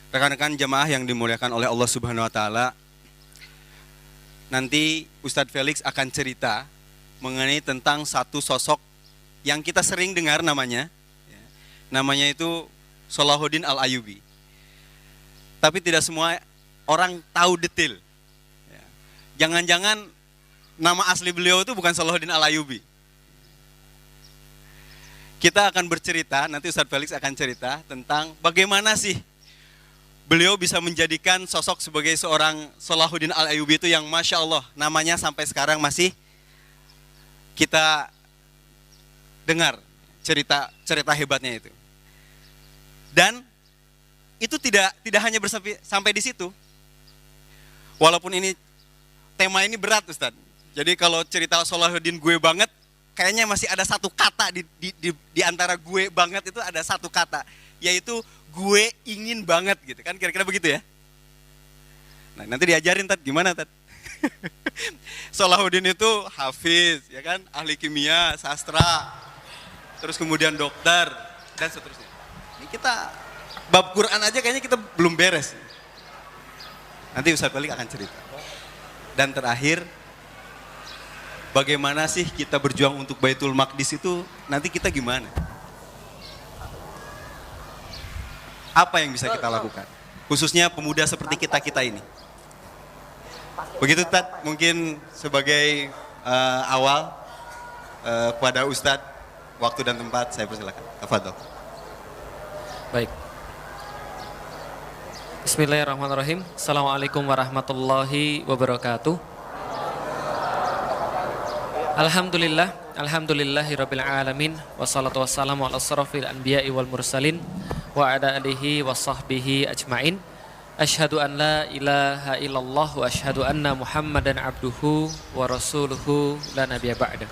Rekan-rekan jemaah yang dimuliakan oleh Allah Subhanahu wa taala, nanti Ustadz Felix akan cerita mengenai tentang satu sosok yang kita sering dengar namanya. Namanya itu Salahuddin Al-Ayyubi. Tapi tidak semua orang tahu detail. Jangan-jangan nama asli beliau itu bukan Salahuddin Al-Ayyubi. Kita akan bercerita, nanti Ustadz Felix akan cerita tentang bagaimana sih beliau bisa menjadikan sosok sebagai seorang Salahuddin Al-Ayyubi itu yang Masya Allah namanya sampai sekarang masih kita dengar cerita hebatnya itu. Dan itu tidak hanya sampai di situ. Walaupun tema ini berat Ustadz. Jadi kalau cerita Salahuddin gue banget, kayaknya masih ada satu kata di antara gue banget itu ada satu kata, yaitu gue ingin banget gitu kan, kira-kira begitu ya. Nah nanti diajarin Tad, gimana Tad? Salahuddin itu hafiz, ya kan, ahli kimia, sastra, terus kemudian dokter dan seterusnya. Ini kita bab Quran aja kayaknya kita belum beres. Nanti Ustadz Balik akan cerita. Dan terakhir, bagaimana sih kita berjuang untuk Baitul Maqdis itu nanti kita gimana? Apa yang bisa kita lakukan? Khususnya pemuda seperti kita ini. Begitu Tad, mungkin sebagai awal kepada Ustadz, waktu dan tempat saya persilakan. Tafadhol. Baik. Bismillahirrahmanirrahim. Assalamualaikum warahmatullahi wabarakatuh. Alhamdulillahirabbil alamin, wassalatu wassalamu ala asrofil anbiya'i wal mursalin wa ala alihi wa sahbihi ajmain. Asyhadu an la ilaha illallah wa asyhadu anna Muhammadan abduhu wa rasuluhu la nabiyya ba'da.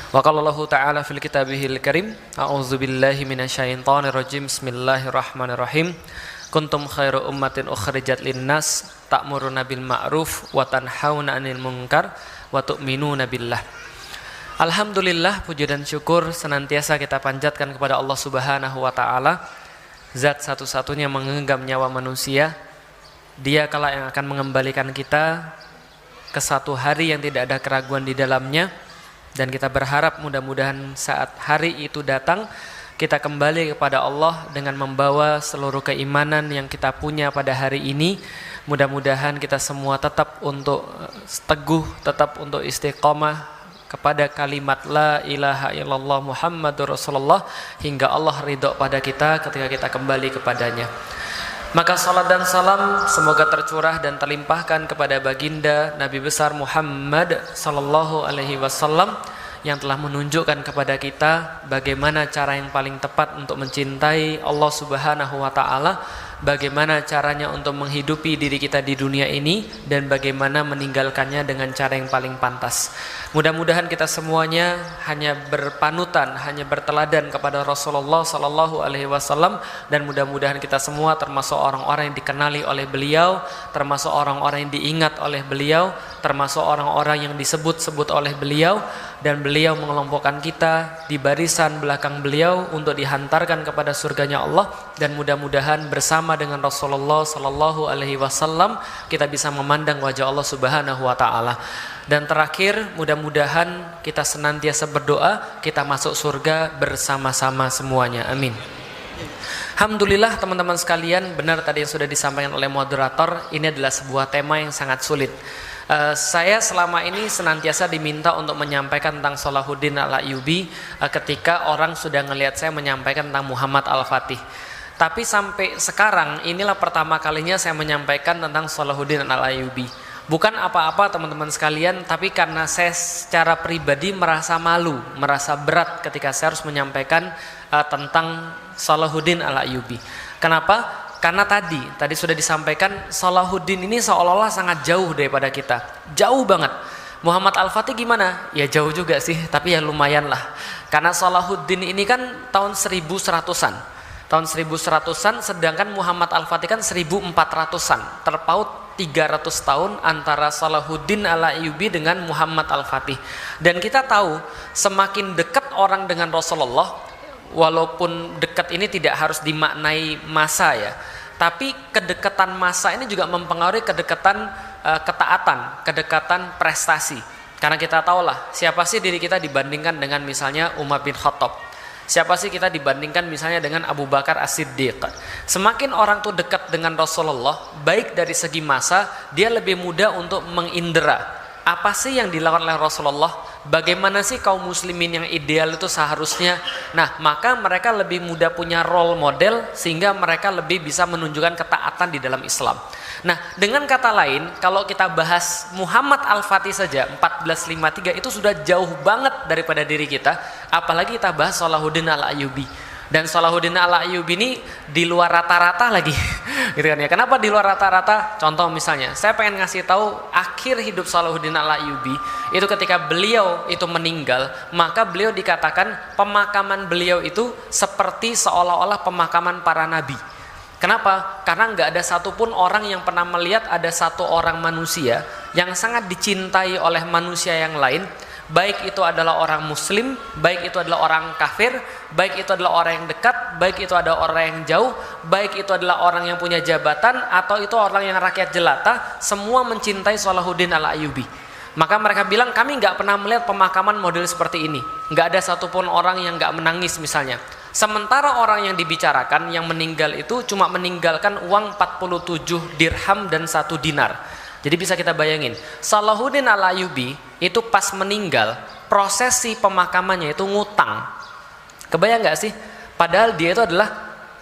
Wa qala Allah ta'ala fil kitabihil karim, a'udzu billahi minasyaitonir rajim. Bismillahirrahmanirrahim. Kuntum khairu ummatin ukhrijat linnas ta'muruna bil ma'ruf wa tanhauna 'anil munkar wa tu'minuna billah. Alhamdulillah, puji dan syukur senantiasa kita panjatkan kepada Allah Subhanahu wa taala, zat satu-satunya menggenggam nyawa manusia. Dia kala yang akan mengembalikan kita ke satu hari yang tidak ada keraguan di dalamnya, dan kita berharap mudah-mudahan saat hari itu datang kita kembali kepada Allah dengan membawa seluruh keimanan yang kita punya pada hari ini. Mudah-mudahan kita semua tetap untuk teguh, tetap untuk istiqomah kepada kalimat la ilaha illallah Muhammadur Rasulullah hingga Allah ridho pada kita ketika kita kembali kepadanya. Maka salat dan salam semoga tercurah dan terlimpahkan kepada baginda Nabi besar Muhammad sallallahu alaihi wasallam yang telah menunjukkan kepada kita bagaimana cara yang paling tepat untuk mencintai Allah Subhanahu wa taala, bagaimana caranya untuk menghidupi diri kita di dunia ini, dan bagaimana meninggalkannya dengan cara yang paling pantas. Mudah-mudahan kita semuanya hanya berpanutan, hanya berteladan kepada Rasulullah sallallahu alaihi wasallam, dan mudah-mudahan kita semua termasuk orang-orang yang dikenali oleh beliau, termasuk orang-orang yang diingat oleh beliau, termasuk orang-orang yang disebut-sebut oleh beliau, dan beliau mengelompokkan kita di barisan belakang beliau untuk dihantarkan kepada surganya Allah. Dan mudah-mudahan bersama dengan Rasulullah sallallahu alaihi wasallam kita bisa memandang wajah Allah Subhanahu wa taala. Dan terakhir, mudah-mudahan kita senantiasa berdoa kita masuk surga bersama-sama semuanya. Amin. Alhamdulillah teman-teman sekalian, benar tadi yang sudah disampaikan oleh moderator, ini adalah sebuah tema yang sangat sulit. Saya selama ini senantiasa diminta untuk menyampaikan tentang Salahuddin Al-Ayyubi ketika orang sudah ngelihat saya menyampaikan tentang Muhammad Al-Fatih. Tapi sampai sekarang inilah pertama kalinya saya menyampaikan tentang Salahuddin Al-Ayyubi. Bukan apa-apa teman-teman sekalian, tapi karena saya secara pribadi merasa malu, merasa berat ketika saya harus menyampaikan tentang Salahuddin Al-Ayyubi. Kenapa? Karena tadi sudah disampaikan Salahuddin ini seolah-olah sangat jauh daripada kita. Jauh banget. Muhammad Al-Fatih gimana? Ya jauh juga sih, tapi ya lumayan lah. Karena Salahuddin ini kan tahun 1100-an. Tahun 1100-an, sedangkan Muhammad Al-Fatih kan 1400-an. Terpaut 300 tahun antara Salahuddin Al-Ayyubi dengan Muhammad Al-Fatih. Dan kita tahu semakin dekat orang dengan Rasulullah, walaupun dekat ini tidak harus dimaknai masa ya, tapi kedekatan masa ini juga mempengaruhi kedekatan ketaatan, kedekatan prestasi. Karena kita tahulah siapa sih diri kita dibandingkan dengan misalnya Umar bin Khattab. Siapa sih kita dibandingkan misalnya dengan Abu Bakar As-Siddiq. Semakin orang tuh dekat dengan Rasulullah, baik dari segi masa, dia lebih mudah untuk mengindera apa sih yang dilakukan oleh Rasulullah, bagaimana sih kaum muslimin yang ideal itu seharusnya. Nah, maka mereka lebih mudah punya role model sehingga mereka lebih bisa menunjukkan ketaatan di dalam Islam. Nah, dengan kata lain, kalau kita bahas Muhammad Al-Fatih saja 1453 itu sudah jauh banget daripada diri kita, apalagi kita bahas Salahuddin Al-Ayyubi. Dan Salahuddin Al-Ayyubi ini di luar rata-rata lagi gitu kan ya. Kenapa di luar rata-rata? Contoh misalnya, saya pengen ngasih tahu akhir hidup Salahuddin Al-Ayyubi itu ketika beliau itu meninggal, maka beliau dikatakan pemakaman beliau itu seperti seolah-olah pemakaman para nabi. Kenapa? Karena nggak ada satupun orang yang pernah melihat ada satu orang manusia yang sangat dicintai oleh manusia yang lain, baik itu adalah orang muslim, baik itu adalah orang kafir, baik itu adalah orang yang dekat, baik itu adalah orang yang jauh, baik itu adalah orang yang punya jabatan, atau itu orang yang rakyat jelata, semua mencintai Salahuddin Al-Ayyubi. Maka mereka bilang, kami nggak pernah melihat pemakaman model seperti ini, nggak ada satupun orang yang nggak menangis misalnya. Sementara orang yang dibicarakan yang meninggal itu cuma meninggalkan uang 47 dirham dan 1 dinar. Jadi bisa kita bayangin, Salahuddin Al-Ayyubi itu pas meninggal, prosesi pemakamannya itu ngutang. Kebayang nggak sih? Padahal dia itu adalah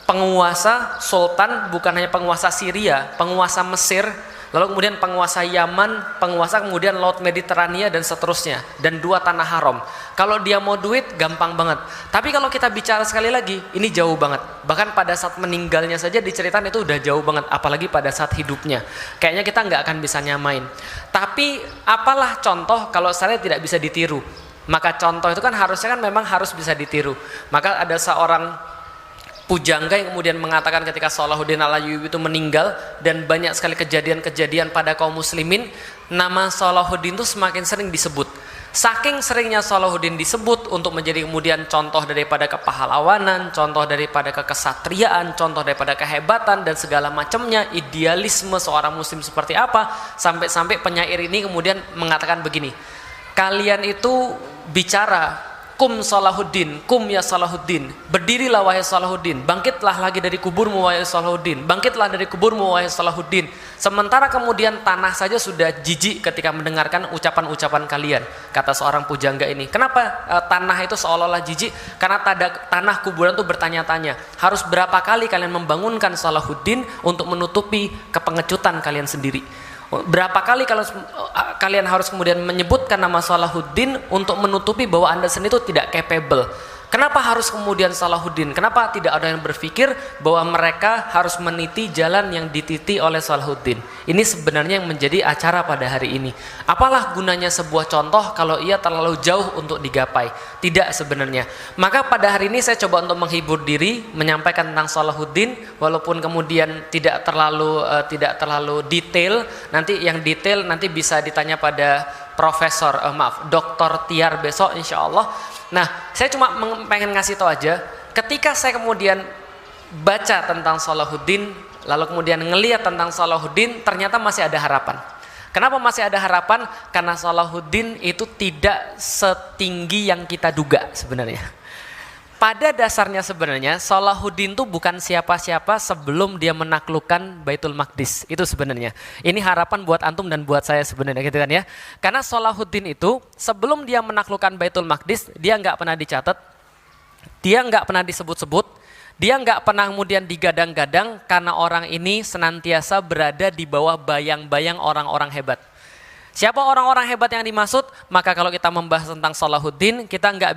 penguasa sultan, bukan hanya penguasa Syria, penguasa Mesir, lalu kemudian penguasa Yaman, penguasa kemudian Laut Mediterania dan seterusnya, dan 2 tanah haram. Kalau dia mau duit gampang banget. Tapi kalau kita bicara sekali lagi, ini jauh banget. Bahkan pada saat meninggalnya saja diceritain itu udah jauh banget, apalagi pada saat hidupnya. Kayaknya kita nggak akan bisa nyamain. Tapi apalah contoh kalau saya tidak bisa ditiru? Maka contoh itu kan harusnya kan memang harus bisa ditiru. Maka ada seorang pujangga yang kemudian mengatakan ketika Salahuddin Al-Ayyubi itu meninggal dan banyak sekali kejadian-kejadian pada kaum muslimin, nama Salahuddin itu semakin sering disebut. Saking seringnya Salahuddin disebut untuk menjadi kemudian contoh daripada kepahlawanan, contoh daripada kekesatriaan, contoh daripada kehebatan dan segala macamnya, idealisme seorang muslim seperti apa, sampai-sampai penyair ini kemudian mengatakan begini, kalian itu bicara kum Salahuddin, kum ya Salahuddin, berdirilah wahai Salahuddin, bangkitlah lagi dari kuburmu wahai Salahuddin, bangkitlah dari kuburmu wahai Salahuddin. Sementara kemudian tanah saja sudah jijik ketika mendengarkan ucapan-ucapan kalian, kata seorang pujangga ini. Kenapa tanah itu seolah-olah jijik? Karena tanah kuburan itu bertanya-tanya, harus berapa kali kalian membangunkan Salahuddin untuk menutupi kepengecutan kalian sendiri? Berapa kali kalau kalian harus kemudian menyebutkan nama Salahuddin untuk menutupi bahwa Anda sendiri itu tidak capable? Kenapa harus kemudian Salahuddin? Kenapa tidak ada yang berpikir bahwa mereka harus meniti jalan yang dititi oleh Salahuddin? Ini sebenarnya yang menjadi acara pada hari ini. Apalah gunanya sebuah contoh kalau ia terlalu jauh untuk digapai? Tidak sebenarnya. Maka pada hari ini saya coba untuk menghibur diri, menyampaikan tentang Salahuddin, walaupun kemudian tidak terlalu detail. Nanti yang detail nanti bisa ditanya pada Dr. Tiar besok insya Allah. Nah, saya cuma pengen ngasih tahu aja, ketika saya kemudian baca tentang Salahuddin, lalu kemudian ngelihat tentang Salahuddin, ternyata masih ada harapan. Kenapa masih ada harapan? Karena Salahuddin itu tidak setinggi yang kita duga sebenarnya. Pada dasarnya sebenarnya Salahuddin itu bukan siapa-siapa sebelum dia menaklukkan Baitul Maqdis. Itu sebenarnya. Ini harapan buat antum dan buat saya sebenarnya gitu kan ya. Karena Salahuddin itu sebelum dia menaklukkan Baitul Maqdis, dia nggak pernah dicatat, dia nggak pernah disebut-sebut, dia nggak pernah kemudian digadang-gadang karena orang ini senantiasa berada di bawah bayang-bayang orang-orang hebat. Siapa orang-orang hebat yang dimaksud? Maka kalau kita membahas tentang Salahuddin, kita nggak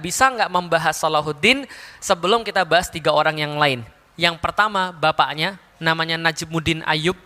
membahas Salahuddin sebelum kita bahas 3 orang yang lain. Yang pertama bapaknya namanya Najmuddin Ayyub.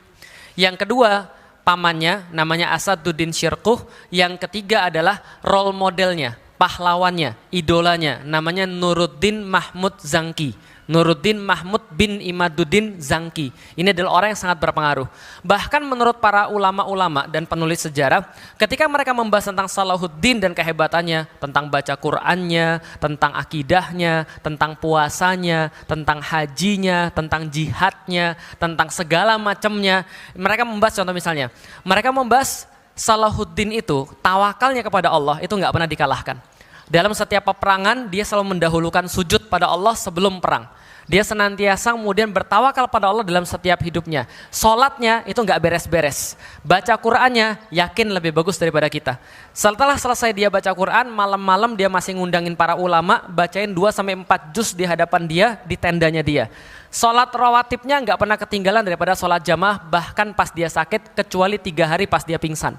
Yang kedua pamannya namanya Asaduddin Syirkuh. Yang ketiga adalah role modelnya, pahlawannya, idolanya namanya Nuruddin Mahmud Zangki. Nuruddin Mahmud bin Imaduddin Zangki. Ini adalah orang yang sangat berpengaruh. Bahkan menurut para ulama-ulama dan penulis sejarah, ketika mereka membahas tentang Salahuddin dan kehebatannya, tentang baca Qur'annya, tentang akidahnya, tentang puasanya, tentang hajinya, tentang jihadnya, tentang segala macamnya, mereka membahas contoh misalnya, mereka membahas Salahuddin itu tawakalnya kepada Allah itu nggak pernah dikalahkan. Dalam setiap peperangan dia selalu mendahulukan sujud pada Allah sebelum perang. Dia senantiasa kemudian bertawakal pada Allah dalam setiap hidupnya. Sholatnya itu nggak beres-beres. Baca Qur'annya yakin lebih bagus daripada kita. Setelah selesai dia baca Qur'an, malam-malam dia masih ngundangin para ulama, bacain 2-4 juz di hadapan dia, di tendanya dia. Sholat rawatibnya nggak pernah ketinggalan daripada sholat jamaah, bahkan pas dia sakit, kecuali 3 hari pas dia pingsan.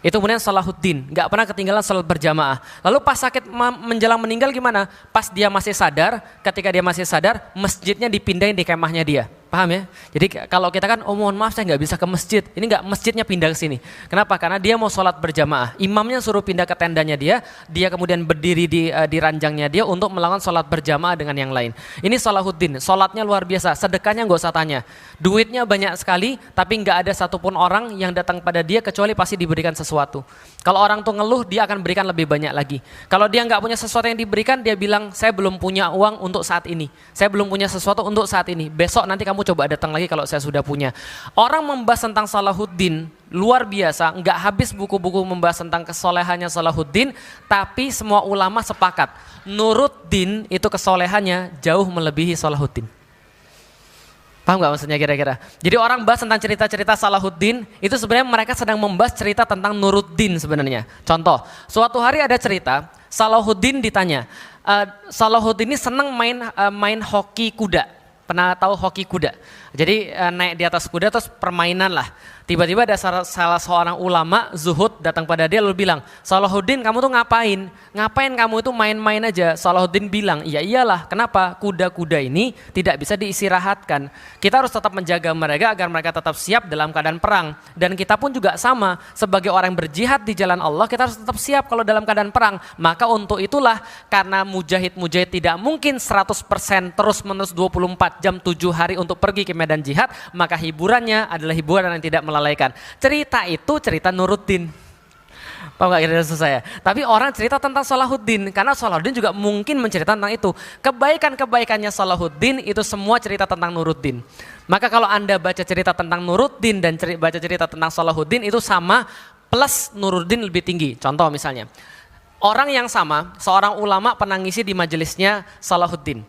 Itu kemudian Salahuddin, nggak pernah ketinggalan salat berjamaah. Lalu pas sakit menjelang meninggal gimana? Pas dia masih sadar, ketika dia masih sadar, masjidnya dipindahin di kemahnya dia. Paham ya? Jadi kalau kita kan, oh mohon maaf saya nggak bisa ke masjid. Ini nggak, masjidnya pindah ke sini. Kenapa? Karena dia mau sholat berjamaah. Imamnya suruh pindah ke tendanya dia kemudian berdiri di ranjangnya dia untuk melakukan sholat berjamaah dengan yang lain. Ini Salahuddin, sholatnya luar biasa, sedekahnya nggak usah tanya. Duitnya banyak sekali, tapi nggak ada satupun orang yang datang pada dia kecuali pasti diberikan sesuatu. Kalau orang tuh ngeluh, dia akan berikan lebih banyak lagi. Kalau dia nggak punya sesuatu yang diberikan, dia bilang, saya belum punya uang untuk saat ini. Saya belum punya sesuatu untuk saat ini. Besok nanti kamu coba datang lagi kalau saya sudah punya. Orang membahas tentang Salahuddin luar biasa, nggak habis buku-buku membahas tentang kesolehannya Salahuddin, tapi semua ulama sepakat, Nuruddin itu kesolehannya jauh melebihi Salahuddin. Paham nggak maksudnya kira-kira? Jadi orang bahas tentang cerita-cerita Salahuddin, itu sebenarnya mereka sedang membahas cerita tentang Nuruddin sebenarnya. Contoh, suatu hari ada cerita, Salahuddin ditanya, Salahuddin ini senang main hoki kuda. Pernah tahu hoki kuda? Jadi naik di atas kuda terus permainan lah. Tiba-tiba ada salah seorang ulama zuhud datang pada dia lalu bilang, Salahuddin kamu tuh ngapain? Ngapain kamu itu main-main aja? Salahuddin bilang, iya iyalah, kenapa? Kuda-kuda ini tidak bisa diistirahatkan. Kita harus tetap menjaga mereka agar mereka tetap siap dalam keadaan perang. Dan kita pun juga sama, sebagai orang yang berjihad di jalan Allah, kita harus tetap siap kalau dalam keadaan perang. Maka untuk itulah, karena mujahid-mujahid tidak mungkin 100% terus-menerus 24 jam 7 hari untuk pergi ke medan jihad, maka hiburannya adalah hiburan yang tidak melalaikan. Cerita itu cerita Nuruddin. Paham gak kira-kira saya? Tapi orang cerita tentang Salahuddin, karena Salahuddin juga mungkin menceritakan tentang itu. Kebaikan-kebaikannya Salahuddin itu semua cerita tentang Nuruddin. Maka kalau Anda baca cerita tentang Nuruddin dan baca cerita tentang Salahuddin itu sama, plus Nuruddin lebih tinggi. Contoh misalnya, orang yang sama, seorang ulama pernah ngisi di majelisnya Salahuddin.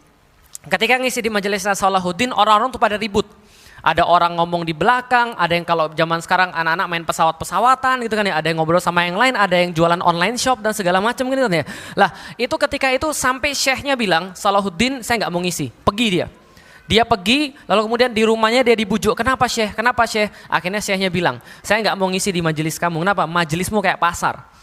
Ketika ngisi di majelisnya Salahuddin, orang-orang tuh pada ribut. Ada orang ngomong di belakang, ada yang kalau zaman sekarang anak-anak main pesawat-pesawatan gitu kan ya, ada yang ngobrol sama yang lain, ada yang jualan online shop dan segala macam gitu kan ya. Lah itu ketika itu sampai syekhnya bilang, Salahuddin saya nggak mau ngisi, pergi dia. Dia pergi, lalu kemudian di rumahnya dia dibujuk, kenapa syekh, kenapa syekh? Akhirnya syekhnya bilang, saya nggak mau ngisi di majelis kamu, kenapa? Majelismu kayak pasar.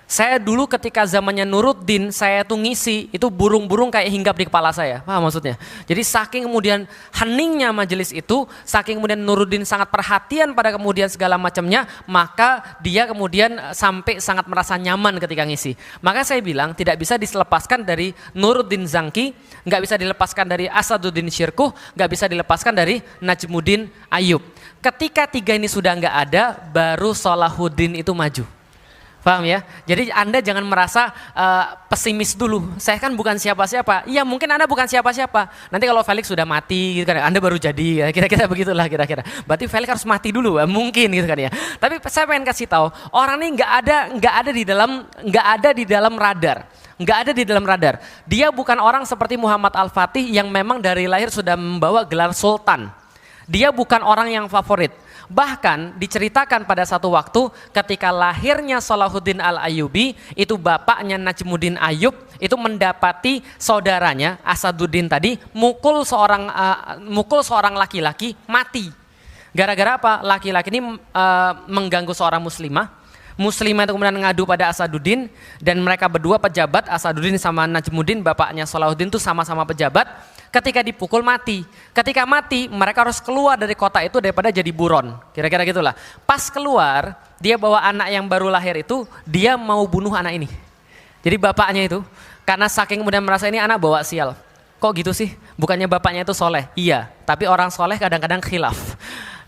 Saya dulu ketika zamannya Nuruddin, saya tuh ngisi, itu burung-burung kayak hinggap di kepala saya. Paham maksudnya? Jadi saking kemudian heningnya majelis itu, saking kemudian Nuruddin sangat perhatian pada kemudian segala macamnya, maka dia kemudian sampai sangat merasa nyaman ketika ngisi. Maka saya bilang tidak bisa dilepaskan dari Nuruddin Zangki, nggak bisa dilepaskan dari Asaduddin Syirkuh, nggak bisa dilepaskan dari Najmuddin Ayyub. Ketika tiga ini sudah nggak ada, baru Salahuddin itu maju. Paham ya? Jadi Anda jangan merasa pesimis dulu. Saya kan bukan siapa-siapa. Iya mungkin Anda bukan siapa-siapa. Nanti kalau Felix sudah mati gitu kan, Anda baru jadi. Kira-kira begitulah kira-kira. Berarti Felix harus mati dulu, mungkin gitu kan ya. Tapi saya pengen kasih tahu, orang ini nggak ada di dalam radar. Nggak ada di dalam radar. Dia bukan orang seperti Muhammad Al-Fatih yang memang dari lahir sudah membawa gelar sultan. Dia bukan orang yang favorit. Bahkan diceritakan pada satu waktu ketika lahirnya Salahuddin Al-Ayyubi, itu bapaknya Najmuddin Ayyub itu mendapati saudaranya Asaduddin tadi mukul seorang laki-laki mati. Gara-gara apa? Laki-laki ini mengganggu seorang muslimah. Muslimah itu kemudian ngadu pada Asaduddin dan mereka berdua pejabat, Asaduddin sama Najmuddin bapaknya Salahuddin itu sama-sama pejabat. Ketika dipukul mati. Ketika mati mereka harus keluar dari kota itu daripada jadi buron. Kira-kira gitulah. Pas keluar dia bawa anak yang baru lahir itu, dia mau bunuh anak ini. Jadi bapaknya itu karena saking kemudian merasa ini anak bawa sial. kok gitu sih? Bukannya bapaknya itu soleh? Iya, tapi orang soleh kadang-kadang khilaf.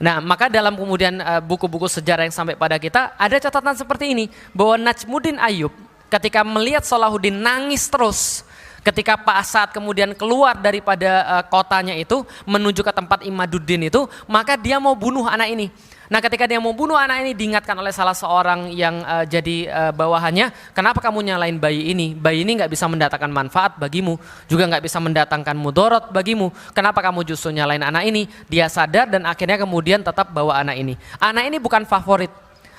Nah, maka dalam kemudian buku-buku sejarah yang sampai pada kita, ada catatan seperti ini, bahwa Najmuddin Ayyub ketika melihat Salahuddin nangis terus, ketika Pak Asad kemudian keluar daripada kotanya itu, menuju ke tempat Imaduddin itu, maka dia mau bunuh anak ini. Nah, ketika dia mau bunuh anak ini, diingatkan oleh salah seorang yang jadi bawahannya, kenapa kamu nyalain bayi ini? Bayi ini nggak bisa mendatangkan manfaat bagimu, juga nggak bisa mendatangkan mudorot bagimu. Kenapa kamu justru nyalain anak ini? Dia sadar dan akhirnya kemudian tetap bawa anak ini. Anak ini bukan favorit,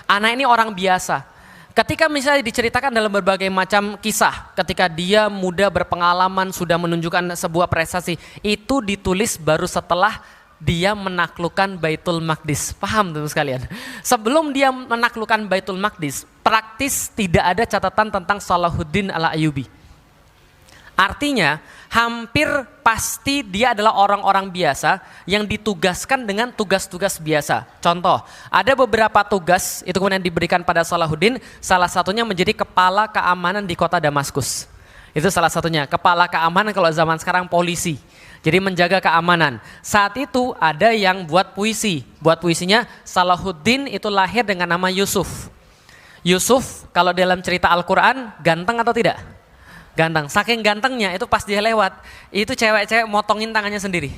anak ini orang biasa. Ketika misalnya diceritakan dalam berbagai macam kisah, ketika dia muda berpengalaman, sudah menunjukkan sebuah prestasi, itu ditulis baru setelah dia menaklukkan Baitul Maqdis. Paham teman sekalian? Sebelum dia menaklukkan Baitul Maqdis, praktis tidak ada catatan tentang Salahuddin al-Ayyubi. Artinya, hampir pasti dia adalah orang-orang biasa yang ditugaskan dengan tugas-tugas biasa. Contoh, ada beberapa tugas itu kemudian diberikan pada Salahuddin, salah satunya menjadi kepala keamanan di kota Damaskus. Itu salah satunya, kepala keamanan kalau zaman sekarang polisi. Jadi menjaga keamanan. Saat itu ada yang buat puisi. Buat puisinya Salahuddin itu lahir dengan nama Yusuf. Yusuf kalau dalam cerita Al-Quran ganteng atau tidak? Ganteng. Saking gantengnya itu pas dia lewat, itu cewek-cewek motongin tangannya sendiri.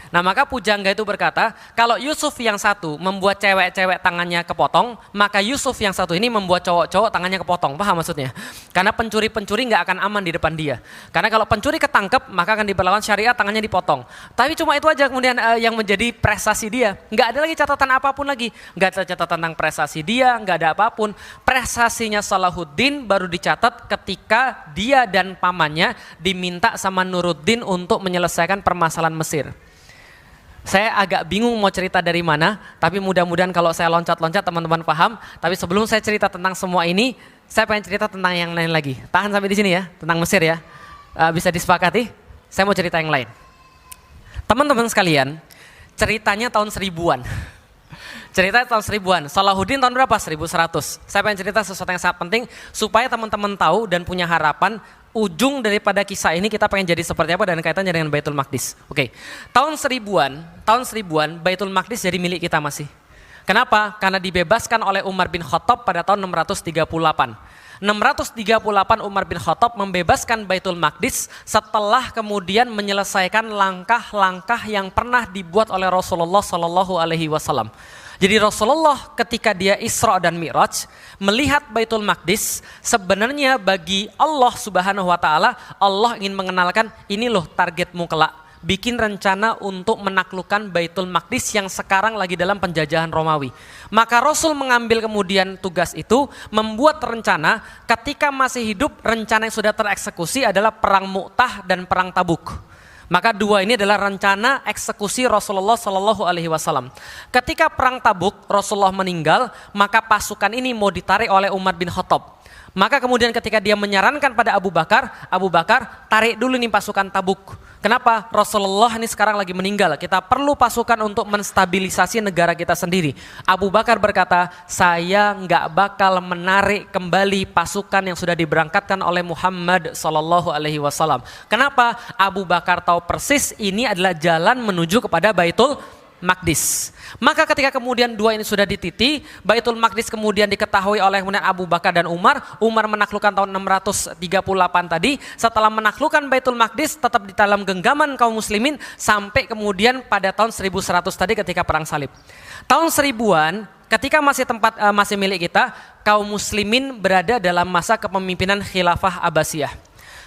Nah, maka pujangga itu berkata, kalau Yusuf yang satu membuat cewek-cewek tangannya kepotong, maka Yusuf yang satu ini membuat cowok-cowok tangannya kepotong. Paham maksudnya? Karena pencuri-pencuri nggak akan aman di depan dia. Karena kalau pencuri ketangkep, maka akan diberlakukan syariat, tangannya dipotong. Tapi cuma itu aja kemudian yang menjadi prestasi dia. Nggak ada lagi catatan apapun lagi. Nggak ada catatan tentang prestasi dia, nggak ada apapun. Prestasinya Salahuddin baru dicatat ketika dia dan pamannya diminta sama Nuruddin untuk menyelesaikan permasalahan Mesir. Saya agak bingung mau cerita dari mana, tapi mudah-mudahan kalau saya loncat-loncat teman-teman paham. Tapi sebelum saya cerita tentang semua ini, saya pengen cerita tentang yang lain lagi. Tahan sampai di sini ya, tentang Mesir ya. Bisa disepakati? Saya mau cerita yang lain. Teman-teman sekalian, ceritanya tahun 1000-an. Cerita tahun 1000-an. Salahuddin tahun berapa? 1100. Saya pengen cerita sesuatu yang sangat penting supaya teman-teman tahu dan punya harapan. Ujung daripada kisah ini kita pengen jadi seperti apa dan kaitannya dengan Baitul Maqdis. Oke. Tahun 1000-an Baitul Maqdis jadi milik kita masih. Kenapa? Karena dibebaskan oleh Umar bin Khattab pada tahun 638. 638 Umar bin Khattab membebaskan Baitul Maqdis setelah kemudian menyelesaikan langkah-langkah yang pernah dibuat oleh Rasulullah Shallallahu Alaihi Wasallam. Jadi Rasulullah ketika dia Isra dan Mi'raj melihat Baitul Maqdis, sebenarnya bagi Allah Subhanahu wa taala, Allah ingin mengenalkan ini loh targetmu kelak. Bikin rencana untuk menaklukkan Baitul Maqdis yang sekarang lagi dalam penjajahan Romawi. Maka Rasul mengambil kemudian tugas itu, membuat rencana ketika masih hidup, rencana yang sudah tereksekusi adalah perang Mu'tah dan perang Tabuk. Maka dua ini adalah rencana eksekusi Rasulullah Shallallahu Alaihi Wasallam. Ketika perang Tabuk Rasulullah meninggal, maka pasukan ini mau ditarik oleh Umar bin Khattab. Maka kemudian ketika dia menyarankan pada Abu Bakar tarik dulu nih pasukan Tabuk. Kenapa? Rasulullah ini sekarang lagi meninggal. Kita perlu pasukan untuk menstabilisasi negara kita sendiri. Abu Bakar berkata, saya nggak bakal menarik kembali pasukan yang sudah diberangkatkan oleh Muhammad Sallallahu Alaihi Wasallam. Kenapa? Abu Bakar tahu persis ini adalah jalan menuju kepada Baitul Maqdis. Maka ketika kemudian dua ini sudah dititi, Baitul Maqdis kemudian diketahui oleh Abu Bakar dan Umar. Umar menaklukkan tahun 638 tadi. Setelah menaklukkan Baitul Maqdis tetap di dalam genggaman kaum muslimin sampai kemudian pada tahun 1100 tadi ketika perang salib. Tahun 1000-an ketika masih milik kita, kaum muslimin berada dalam masa kepemimpinan Khilafah Abbasiyah.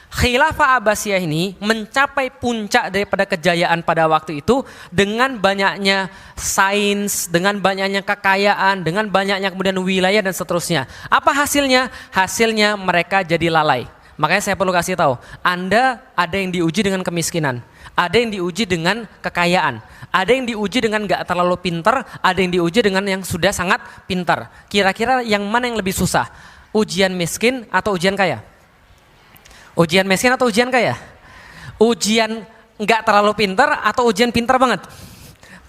Khilafah Abbasiyah ini mencapai puncak daripada kejayaan pada waktu itu dengan banyaknya sains, dengan banyaknya kekayaan, dengan banyaknya kemudian wilayah dan seterusnya. Apa hasilnya? Hasilnya mereka jadi lalai. Makanya saya perlu kasih tahu, Anda ada yang diuji dengan kemiskinan, ada yang diuji dengan kekayaan, ada yang diuji dengan gak terlalu pintar, ada yang diuji dengan yang sudah sangat pintar. Kira-kira yang mana yang lebih susah? Ujian miskin atau ujian kaya? Ujian miskin atau ujian kaya? Ujian nggak terlalu pintar atau ujian pintar banget?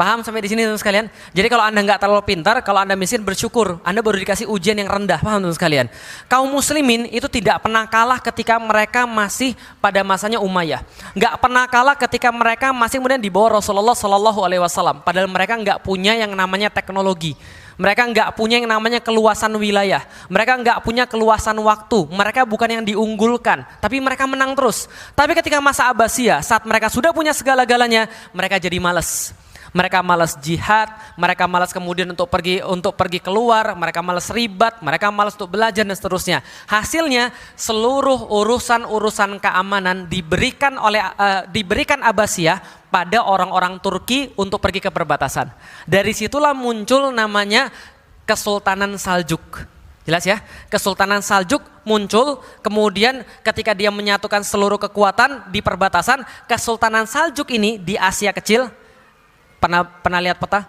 Paham sampai di sini teman sekalian? Jadi kalau Anda nggak terlalu pintar, kalau Anda miskin bersyukur, Anda baru dikasih ujian yang rendah, paham teman sekalian? Kaum muslimin itu tidak pernah kalah ketika mereka masih pada masanya Umayyah. Nggak pernah kalah ketika mereka masih kemudian di bawah Rasulullah Shallallahu Alaihi Wasallam. Padahal mereka nggak punya yang namanya teknologi. Mereka nggak punya yang namanya keluasan wilayah. Mereka nggak punya keluasan waktu. Mereka bukan yang diunggulkan, tapi mereka menang terus. Tapi ketika masa Abbasiyah, saat mereka sudah punya segala-galanya, mereka jadi malas. Mereka malas jihad, mereka malas kemudian untuk pergi keluar, mereka malas ribat, mereka malas untuk belajar dan seterusnya. Hasilnya seluruh urusan keamanan diberikan Abbasiyah pada orang-orang Turki untuk pergi ke perbatasan. Dari situlah muncul namanya Kesultanan Saljuk. Jelas ya, Kesultanan Saljuk muncul, kemudian ketika dia menyatukan seluruh kekuatan di perbatasan, Kesultanan Saljuk ini di Asia Kecil. Pernah lihat peta?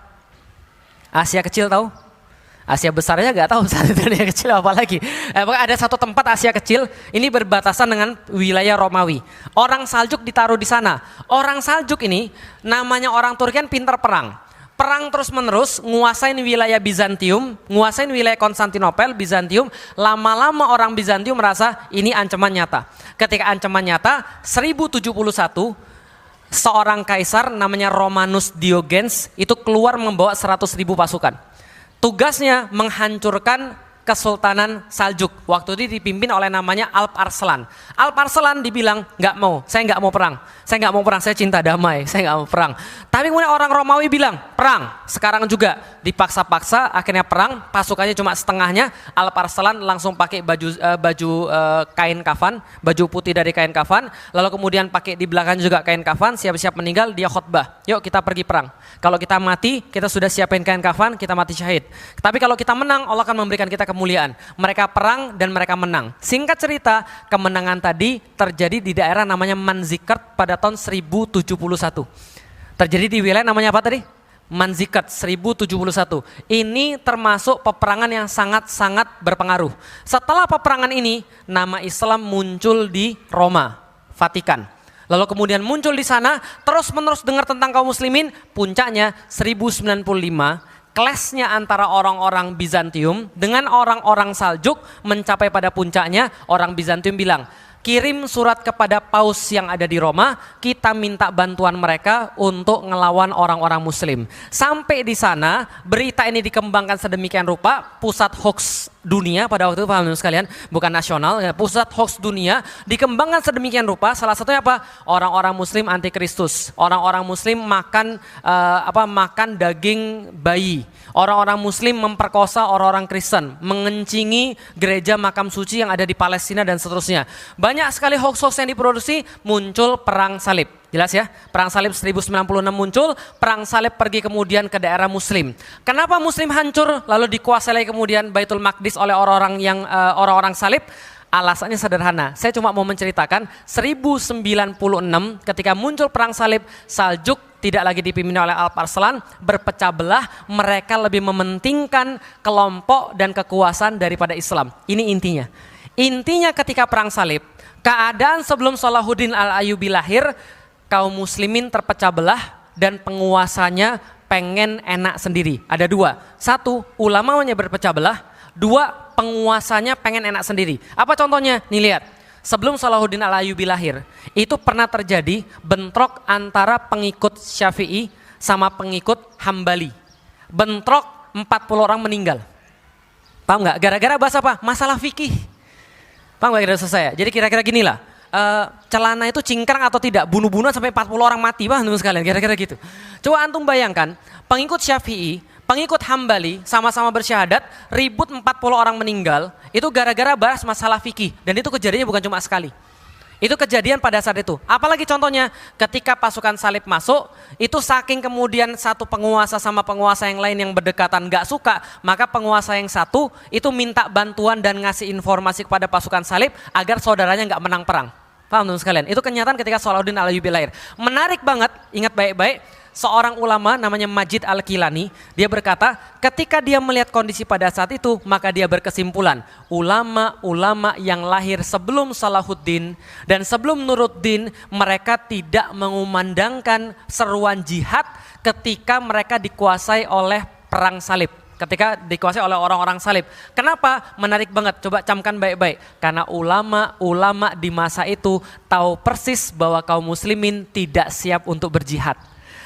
Asia Kecil tahu? Asia besarnya nggak tahu, saat itu Asia Kecil apalagi. Ada satu tempat Asia Kecil, ini berbatasan dengan wilayah Romawi. Orang Saljuk ditaruh di sana. Orang Saljuk ini namanya orang Turki kan pintar perang. Perang terus menerus, nguasain wilayah Bizantium, nguasain wilayah Konstantinopel, Bizantium. Lama-lama orang Bizantium merasa ini ancaman nyata. Ketika ancaman nyata, 1071 seorang kaisar namanya Romanus Diogenes itu keluar membawa 100.000 pasukan. Tugasnya menghancurkan Kesultanan Saljuk. Waktu itu dipimpin oleh namanya Alp Arslan. Alp Arslan dibilang saya nggak mau perang, saya cinta damai, saya nggak mau perang. Tapi kemudian orang Romawi bilang perang. Sekarang juga dipaksa-paksa, akhirnya perang. Pasukannya cuma setengahnya. Alp Arslan langsung pakai baju kain kafan, baju putih dari kain kafan. Lalu kemudian pakai di belakang juga kain kafan. Siap-siap meninggal, dia khotbah. Yuk kita pergi perang. Kalau kita mati, kita sudah siapin kain kafan, kita mati syahid. Tapi kalau kita menang, Allah akan memberikan kita kemuliaan. Mereka perang dan mereka menang. Singkat cerita, kemenangan tadi terjadi di daerah namanya Manzikert pada tahun 1071. Terjadi di wilayah namanya apa tadi? Manzikert 1071. Ini termasuk peperangan yang sangat-sangat berpengaruh. Setelah peperangan ini, nama Islam muncul di Roma, Vatikan. Lalu kemudian muncul di sana, terus-menerus dengar tentang kaum muslimin, puncaknya 1095, clash-nya antara orang-orang Bizantium dengan orang-orang Saljuk mencapai pada puncaknya. Orang Bizantium bilang, kirim surat kepada Paus yang ada di Roma, kita minta bantuan mereka untuk ngelawan orang-orang muslim. Sampai di sana, berita ini dikembangkan sedemikian rupa, pusat hoax dunia pada waktu itu, paham sekalian, bukan nasional, ya, pusat hoax dunia dikembangkan sedemikian rupa. Salah satunya apa? Orang-orang muslim antikristus, orang-orang muslim makan daging bayi, orang-orang muslim memperkosa orang-orang Kristen, mengencingi gereja makam suci yang ada di Palestina dan seterusnya. Banyak sekali hoax-hoax yang diproduksi, muncul perang salib. Jelas ya, perang salib 1096 muncul, perang salib pergi kemudian ke daerah muslim. Kenapa muslim hancur lalu dikuasai kemudian Baitul Maqdis oleh orang-orang salib? Alasannya sederhana, saya cuma mau menceritakan 1096 ketika muncul perang salib, Saljuk tidak lagi dipimpin oleh Alp Arslan, berpecah belah, mereka lebih mementingkan kelompok dan kekuasaan daripada Islam. Ini intinya. Intinya ketika perang salib, keadaan sebelum Salahuddin Al-Ayyubi lahir, kaum muslimin terpecah belah dan penguasanya pengen enak sendiri. Ada dua, satu ulamanya berpecah belah, dua penguasanya pengen enak sendiri. Apa contohnya? Nih lihat, sebelum Salahuddin Al-Ayyubi lahir, itu pernah terjadi bentrok antara pengikut Syafi'i sama pengikut Hambali. Bentrok 40 orang meninggal. Paham nggak? Gara-gara bahas apa? Masalah fikih. Paham nggak kira-kira saya? Jadi kira-kira gini lah. Celana itu cingkrang atau tidak, bunuh-bunuhan sampai 40 orang mati, paham teman sekalian, kira-kira gitu. Coba antum bayangkan, pengikut Syafi'i, pengikut Hambali sama-sama bersyahadat, ribut 40 orang meninggal, itu gara-gara bahas masalah fikih, dan itu kejadiannya bukan cuma sekali. Itu kejadian pada saat itu. Apalagi contohnya, ketika pasukan salib masuk, itu saking kemudian satu penguasa sama penguasa yang lain yang berdekatan gak suka, maka penguasa yang satu itu minta bantuan dan ngasih informasi kepada pasukan salib agar saudaranya gak menang perang. Paham teman sekalian? Itu kenyataan ketika Salahuddin Al-Ayyubi lahir. Menarik banget, ingat baik-baik, seorang ulama namanya Majid Al-Kilani, dia berkata, ketika dia melihat kondisi pada saat itu, maka dia berkesimpulan, ulama-ulama yang lahir sebelum Salahuddin dan sebelum Nuruddin, mereka tidak mengumandangkan seruan jihad ketika mereka dikuasai oleh perang salib. Ketika dikuasai oleh orang-orang salib. Kenapa? Menarik banget, coba camkan baik-baik. Karena ulama-ulama di masa itu tahu persis bahwa kaum muslimin tidak siap untuk berjihad.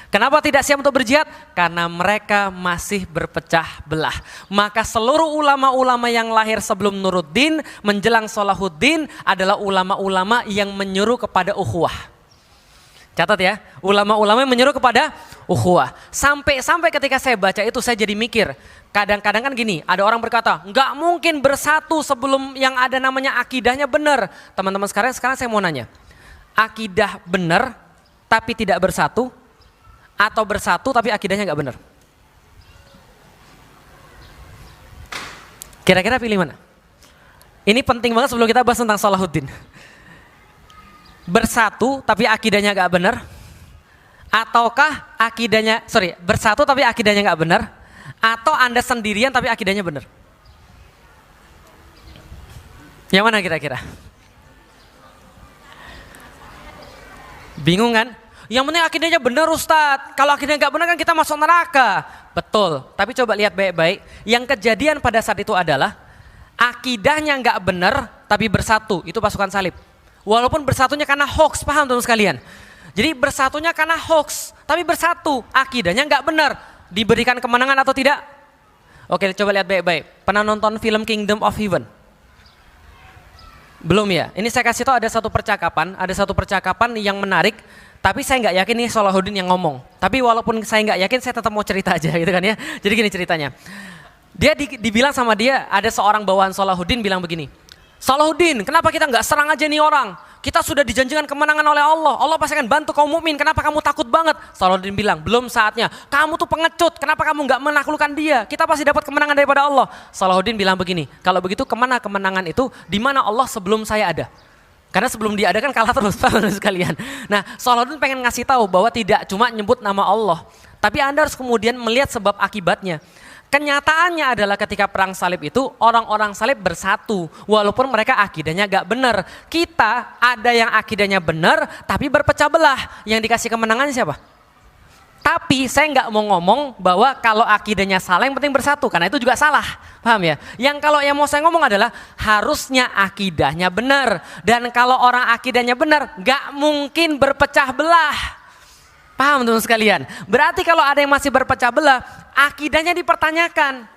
Kenapa tidak siap untuk berjihad? Karena mereka masih berpecah belah. Maka seluruh ulama-ulama yang lahir sebelum Nuruddin menjelang Salahuddin adalah ulama-ulama yang menyuruh kepada ukhuwah. Catat ya, ulama-ulama yang menyuruh kepada ukhuwah. Sampai ketika saya baca itu saya jadi mikir, kadang-kadang kan gini, ada orang berkata, nggak mungkin bersatu sebelum yang ada namanya akidahnya benar. Teman-teman sekarang saya mau nanya, akidah benar tapi tidak bersatu, atau bersatu tapi akidahnya nggak benar? Kira-kira pilih mana? Ini penting banget sebelum kita bahas tentang Salahuddin. Bersatu tapi akidahnya gak benar, ataukah bersatu tapi akidahnya gak benar, atau Anda sendirian tapi akidahnya benar? Yang mana kira-kira? Bingung kan? Yang penting akidahnya benar Ustadz, kalau akidahnya gak benar kan kita masuk neraka. Betul, tapi coba lihat baik-baik, yang kejadian pada saat itu adalah akidahnya gak benar tapi bersatu, itu pasukan salib. Walaupun bersatunya karena hoax, paham teman sekalian? Jadi bersatunya karena hoax, tapi bersatu, akidahnya nggak benar. Diberikan kemenangan atau tidak? Oke, coba lihat baik-baik. Pernah nonton film Kingdom of Heaven? Belum ya? Ini saya kasih tahu ada satu percakapan yang menarik, tapi saya nggak yakin nih Salahuddin yang ngomong. Tapi walaupun saya nggak yakin, saya tetap mau cerita aja gitu kan ya. Jadi gini ceritanya. Dia dibilang sama dia, ada seorang bawahan Salahuddin bilang begini, Salahuddin, kenapa kita nggak serang aja nih orang? Kita sudah dijanjikan kemenangan oleh Allah. Allah pasti akan bantu kaum mukmin. Kenapa kamu takut banget? Salahuddin bilang, belum saatnya. Kamu tuh pengecut. Kenapa kamu nggak menaklukkan dia? Kita pasti dapat kemenangan daripada Allah. Salahuddin bilang begini, kalau begitu kemana kemenangan itu? Di mana Allah sebelum saya ada? Karena sebelum dia ada kan kalah terus sekalian. Nah, Salahuddin pengen ngasih tahu bahwa tidak cuma nyebut nama Allah, tapi Anda harus kemudian melihat sebab akibatnya. Kenyataannya adalah ketika perang salib itu orang-orang salib bersatu walaupun mereka akidahnya gak benar. Kita ada yang akidahnya benar tapi berpecah belah. Yang dikasih kemenangan siapa? Tapi saya nggak mau ngomong bahwa kalau akidahnya salah yang penting bersatu, karena itu juga salah, paham ya? Yang mau saya ngomong adalah harusnya akidahnya benar, dan kalau orang akidahnya benar nggak mungkin berpecah belah. Paham teman sekalian? Berarti kalau ada yang masih berpecah belah, akidahnya dipertanyakan.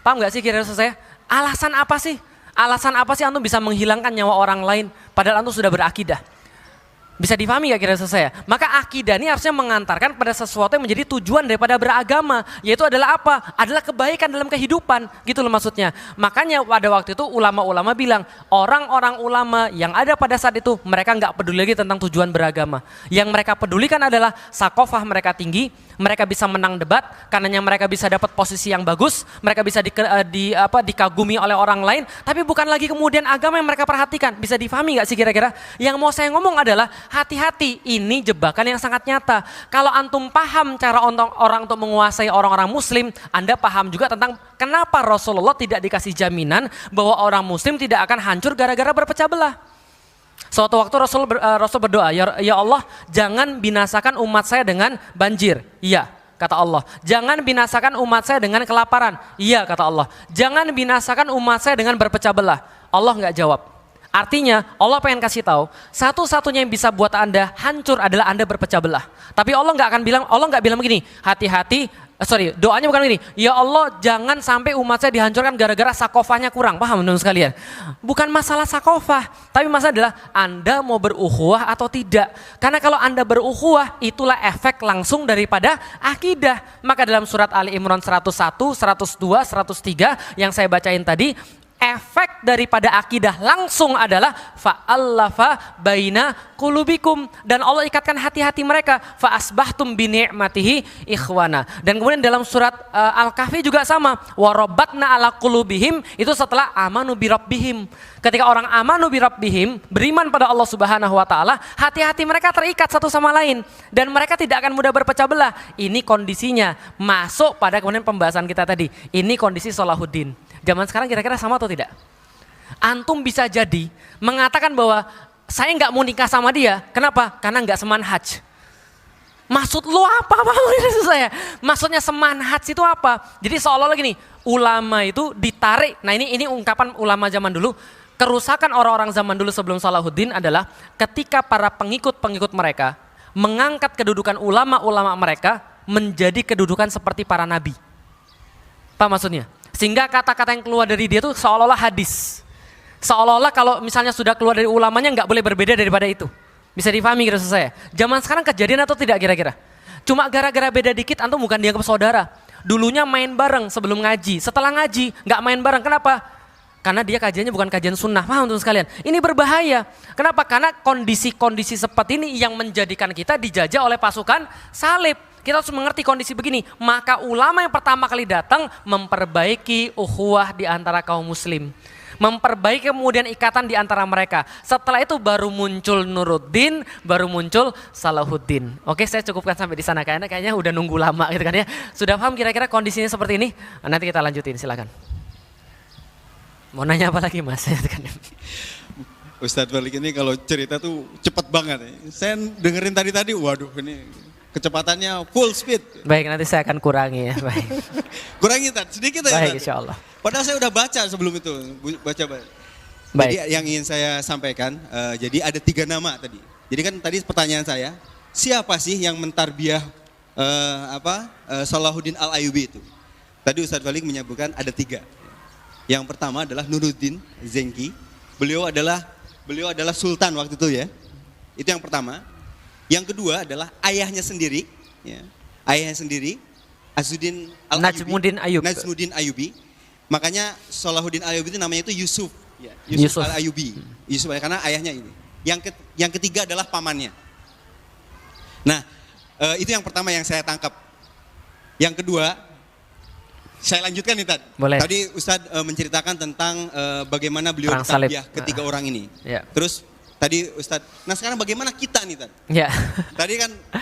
Paham gak sih kira-kira saya? Alasan apa sih? Alasan apa sih antum bisa menghilangkan nyawa orang lain padahal antum sudah berakidah? Bisa difahami gak kira-kira saya? Maka akidah ini harusnya mengantarkan pada sesuatu yang menjadi tujuan daripada beragama, yaitu adalah apa? Adalah kebaikan dalam kehidupan, gitu loh maksudnya. Makanya pada waktu itu ulama-ulama bilang, orang-orang ulama yang ada pada saat itu mereka nggak peduli lagi tentang tujuan beragama. Yang mereka pedulikan adalah sakofah mereka tinggi, mereka bisa menang debat, karenanya mereka bisa dapat posisi yang bagus, mereka bisa dikagumi oleh orang lain, tapi bukan lagi kemudian agama yang mereka perhatikan. Bisa difahami nggak sih kira-kira? Yang mau saya ngomong adalah hati-hati, ini jebakan yang sangat nyata. Kalau antum paham cara orang untuk menguasai orang-orang muslim, Anda paham juga tentang kenapa Rasulullah tidak dikasih jaminan bahwa orang muslim tidak akan hancur gara-gara berpecah belah. Suatu waktu Rasul berdoa, ya Allah, jangan binasakan umat saya dengan banjir. Iya, kata Allah. Jangan binasakan umat saya dengan kelaparan. Iya, kata Allah. Jangan binasakan umat saya dengan berpecah belah. Allah nggak jawab. Artinya Allah pengen kasih tahu, satu-satunya yang bisa buat Anda hancur adalah Anda berpecah belah. Tapi Allah nggak bilang begini, doanya bukan begini, ya Allah jangan sampai umat saya dihancurkan gara-gara sakofahnya kurang. Paham teman sekalian? Bukan masalah sakofah, tapi masalah adalah Anda mau beruhuwah atau tidak. Karena kalau Anda beruhuwah, itulah efek langsung daripada akidah. Maka dalam surat Ali Imran 101, 102, 103 yang saya bacain tadi, efek daripada akidah langsung adalah fa'allafa baina qulubikum, dan Allah ikatkan hati-hati mereka, fa asbahtum bi ni'matihi ikhwana. Dan kemudian dalam surat Al-Kahfi juga sama, wa rabbatna ala qulubihim, itu setelah amanu bi rabbihim. Ketika orang amanu bi rabbihim, beriman pada Allah Subhanahu wa taala, hati-hati mereka terikat satu sama lain dan mereka tidak akan mudah berpecah belah. Ini kondisinya masuk pada kemudian pembahasan kita tadi. Ini kondisi Salahuddin. Zaman sekarang kira-kira sama atau tidak? Antum bisa jadi mengatakan bahwa saya nggak mau nikah sama dia. Kenapa? Karena nggak semanhaj. Maksud lu apa? Maksud saya? Maksudnya semanhaj itu apa? Jadi seolah-olah gini, ulama itu ditarik. Nah ini ungkapan ulama zaman dulu. Kerusakan orang-orang zaman dulu sebelum Salahuddin adalah ketika para pengikut-pengikut mereka mengangkat kedudukan ulama-ulama mereka menjadi kedudukan seperti para nabi. Apa maksudnya? Sehingga kata-kata yang keluar dari dia itu seolah-olah hadis. Seolah-olah kalau misalnya sudah keluar dari ulamanya nggak boleh berbeda daripada itu. Bisa difahami kira saya. Zaman sekarang kejadian atau tidak kira-kira? Cuma gara-gara beda dikit antum bukan dianggap saudara. Dulunya main bareng sebelum ngaji. Setelah ngaji nggak main bareng. Kenapa? Karena dia kajiannya bukan kajian sunnah. Paham teman sekalian? Ini berbahaya. Kenapa? Karena kondisi-kondisi seperti ini yang menjadikan kita dijajah oleh pasukan salib. Kita harus mengerti kondisi begini. Maka ulama yang pertama kali datang memperbaiki ukhuwah di antara kaum muslim. Memperbaiki kemudian ikatan di antara mereka. Setelah itu baru muncul Nuruddin, baru muncul Salahuddin. Oke, saya cukupkan sampai di sana. Kayaknya udah nunggu lama gitu kan ya. Sudah paham kira-kira kondisinya seperti ini? Nanti kita lanjutin, silakan. Mau nanya apa lagi Mas? Ustadz Balik ini kalau cerita tuh cepet banget. Saya dengerin tadi, waduh ini kecepatannya full speed. Baik, nanti saya akan kurangi ya. Baik. Kurangi sedikit ya. Baik, insya Allah. Padahal saya udah baca sebelum itu, baca. Baik. Jadi yang ingin saya sampaikan, jadi ada 3 nama tadi. Jadi kan tadi pertanyaan saya, siapa sih yang mentarbiah Salahuddin Al-Ayyubi itu? Tadi Ustadz Balik menyebutkan ada 3. Yang pertama adalah Nuruddin Zenki. Beliau adalah sultan waktu itu ya. Itu yang pertama. Yang kedua adalah ayahnya sendiri, ya. Ayahnya sendiri, Azuddin Al-Ayyubi. Najmuddin Ayyubi. Makanya Salahuddin Ayyubi itu namanya itu Yusuf, ya. Yusuf Al-Ayyubi. Yusuf karena ayahnya ini. Yang ketiga adalah pamannya. Nah, itu yang pertama yang saya tangkap. Yang kedua, saya lanjutkan nih Tad. Boleh. Tadi Ustadz menceritakan tentang bagaimana beliau ditarbiyah ketiga orang ini. Ya. Terus tadi Ustadz, nah sekarang bagaimana kita nih Tad? Ya.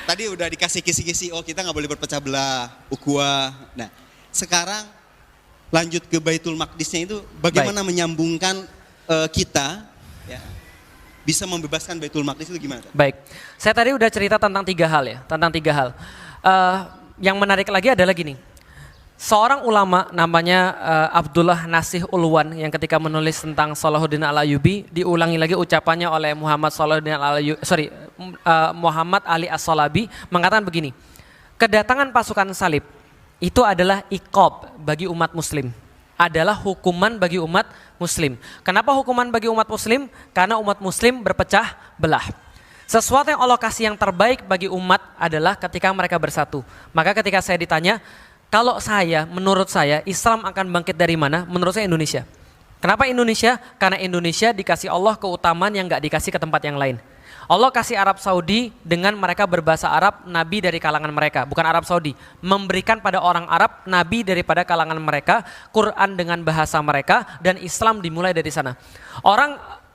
Tadi udah dikasih kisi-kisi, oh kita nggak boleh berpecah belah, ukhuwah. Nah sekarang lanjut ke Baitul Maqdisnya itu bagaimana menyambungkan kita ya, bisa membebaskan Baitul Maqdis itu gimana? Baik, saya tadi udah cerita tentang 3 hal ya, yang menarik lagi adalah gini. Seorang ulama namanya Abdullah Nasih Ulwan yang ketika menulis tentang Salahuddin Al-Ayyubi diulangi lagi ucapannya oleh Muhammad Ali As-Salabi mengatakan begini, kedatangan pasukan salib itu adalah iqab bagi umat muslim, adalah hukuman bagi umat muslim. Kenapa hukuman bagi umat muslim? Karena umat muslim berpecah belah. Sesuatu yang Allah kasih yang terbaik bagi umat adalah ketika mereka bersatu. Maka ketika saya ditanya, kalau menurut saya Islam akan bangkit dari mana? Menurut saya Indonesia. Kenapa Indonesia? Karena Indonesia dikasih Allah keutamaan yang gak dikasih ke tempat yang lain. Allah kasih Arab Saudi dengan mereka berbahasa Arab, nabi dari kalangan mereka. Bukan Arab Saudi, memberikan pada orang Arab nabi daripada kalangan mereka, Quran dengan bahasa mereka, dan Islam dimulai dari sana.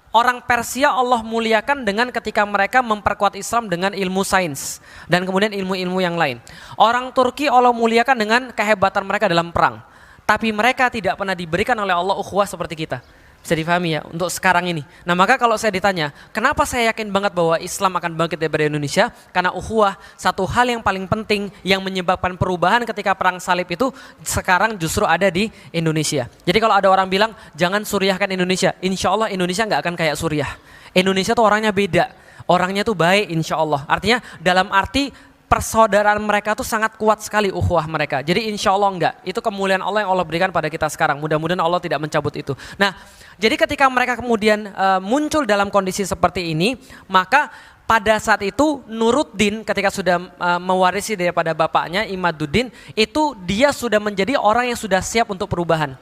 Orang Persia Allah muliakan dengan ketika mereka memperkuat Islam dengan ilmu sains dan kemudian ilmu-ilmu yang lain. Orang Turki Allah muliakan dengan kehebatan mereka dalam perang. Tapi mereka tidak pernah diberikan oleh Allah ukhuwah seperti kita. Bisa difahami ya untuk sekarang ini. Nah maka kalau saya ditanya, kenapa saya yakin banget bahwa Islam akan bangkit daripada Indonesia? Karena ukhuwah satu hal yang paling penting yang menyebabkan perubahan ketika perang salib itu sekarang justru ada di Indonesia. Jadi kalau ada orang bilang jangan suriahkan Indonesia, insya Allah Indonesia nggak akan kayak Suriah. Indonesia tuh orangnya beda, orangnya tuh baik insya Allah. Artinya dalam arti persaudaraan mereka tuh sangat kuat sekali ukhuwah mereka. Jadi insya Allah enggak. Itu kemuliaan Allah yang Allah berikan pada kita sekarang. Mudah-mudahan Allah tidak mencabut itu. Nah, jadi ketika mereka kemudian muncul dalam kondisi seperti ini, maka pada saat itu Nuruddin ketika sudah mewarisi daripada bapaknya Imaduddin, itu dia sudah menjadi orang yang sudah siap untuk perubahan.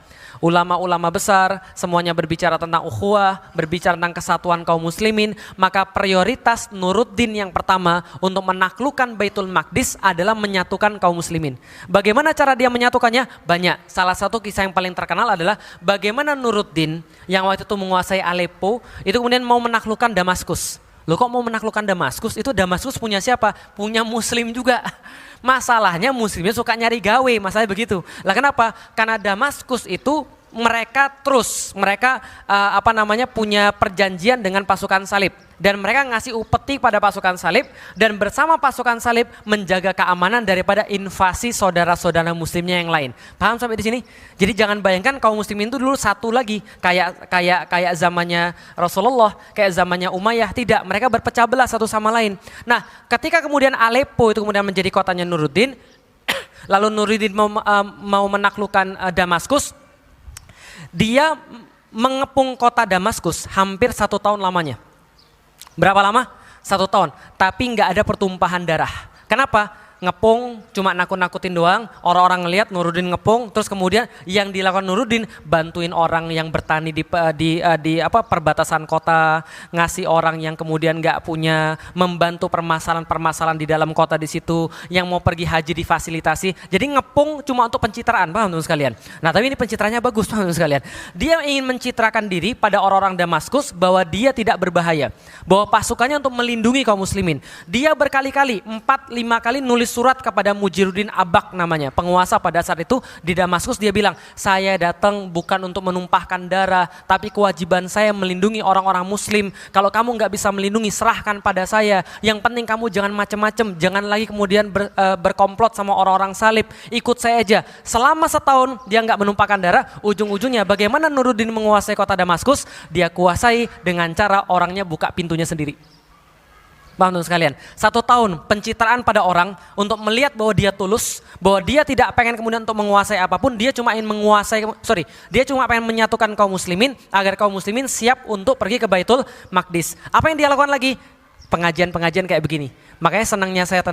Ulama-ulama besar semuanya berbicara tentang ukhuwah, berbicara tentang kesatuan kaum muslimin, maka prioritas Nuruddin yang pertama untuk menaklukkan Baitul Maqdis adalah menyatukan kaum muslimin. Bagaimana cara dia menyatukannya? Banyak. Salah satu kisah yang paling terkenal adalah bagaimana Nuruddin yang waktu itu menguasai Aleppo itu kemudian mau menaklukkan Damaskus. Loh, kok mau menaklukkan Damaskus? Itu Damaskus punya siapa? Punya muslim juga. Masalahnya muslimnya suka nyari gawe, masalahnya begitu. Lah kenapa? Karena Damaskus itu mereka punya perjanjian dengan pasukan salib dan mereka ngasih upeti pada pasukan salib dan bersama pasukan salib menjaga keamanan daripada invasi saudara-saudara muslimnya yang lain. Paham sampai di sini? Jadi jangan bayangkan kaum muslimin itu dulu satu lagi kayak zamannya Rasulullah, kayak zamannya Umayyah, tidak, mereka berpecah belah satu sama lain. Nah, ketika kemudian Aleppo itu kemudian menjadi kotanya Nuruddin, lalu Nuruddin mau menaklukkan Damaskus. Dia mengepung kota Damaskus hampir 1 tahun lamanya. Berapa lama? 1 tahun. Tapi nggak ada pertumpahan darah. Kenapa? Ngepung cuma nakut-nakutin doang, orang-orang ngelihat Nuruddin ngepung, terus kemudian yang dilakukan Nuruddin bantuin orang yang bertani di perbatasan kota, ngasih orang yang kemudian nggak punya, membantu permasalahan-permasalahan di dalam kota di situ, yang mau pergi haji difasilitasi. Jadi ngepung cuma untuk pencitraan, paham teman sekalian? Nah, tapi ini pencitraannya bagus, paham teman sekalian? Dia ingin mencitrakan diri pada orang-orang Damaskus bahwa dia tidak berbahaya, bahwa pasukannya untuk melindungi kaum muslimin. Dia berkali-kali 4-5 kali nulis surat kepada Mujiruddin Abak namanya, penguasa pada saat itu di Damaskus. Dia bilang, saya datang bukan untuk menumpahkan darah, tapi kewajiban saya melindungi orang-orang muslim. Kalau kamu nggak bisa melindungi, serahkan pada saya. Yang penting kamu jangan macem-macem, jangan lagi kemudian berkomplot sama orang-orang salib, ikut saya aja. Selama 1 tahun dia nggak menumpahkan darah. Ujung-ujungnya bagaimana Nuruddin menguasai kota Damaskus? Dia kuasai dengan cara orangnya buka pintunya sendiri. Paham teman sekalian? 1 tahun pencitraan pada orang untuk melihat bahwa dia tulus, bahwa dia tidak pengen kemudian untuk menguasai apapun, dia cuma ingin dia cuma pengen menyatukan kaum muslimin agar kaum muslimin siap untuk pergi ke Baitul Maqdis. Apa yang dia lakukan lagi? Pengajian-pengajian kayak begini. Makanya senangnya saya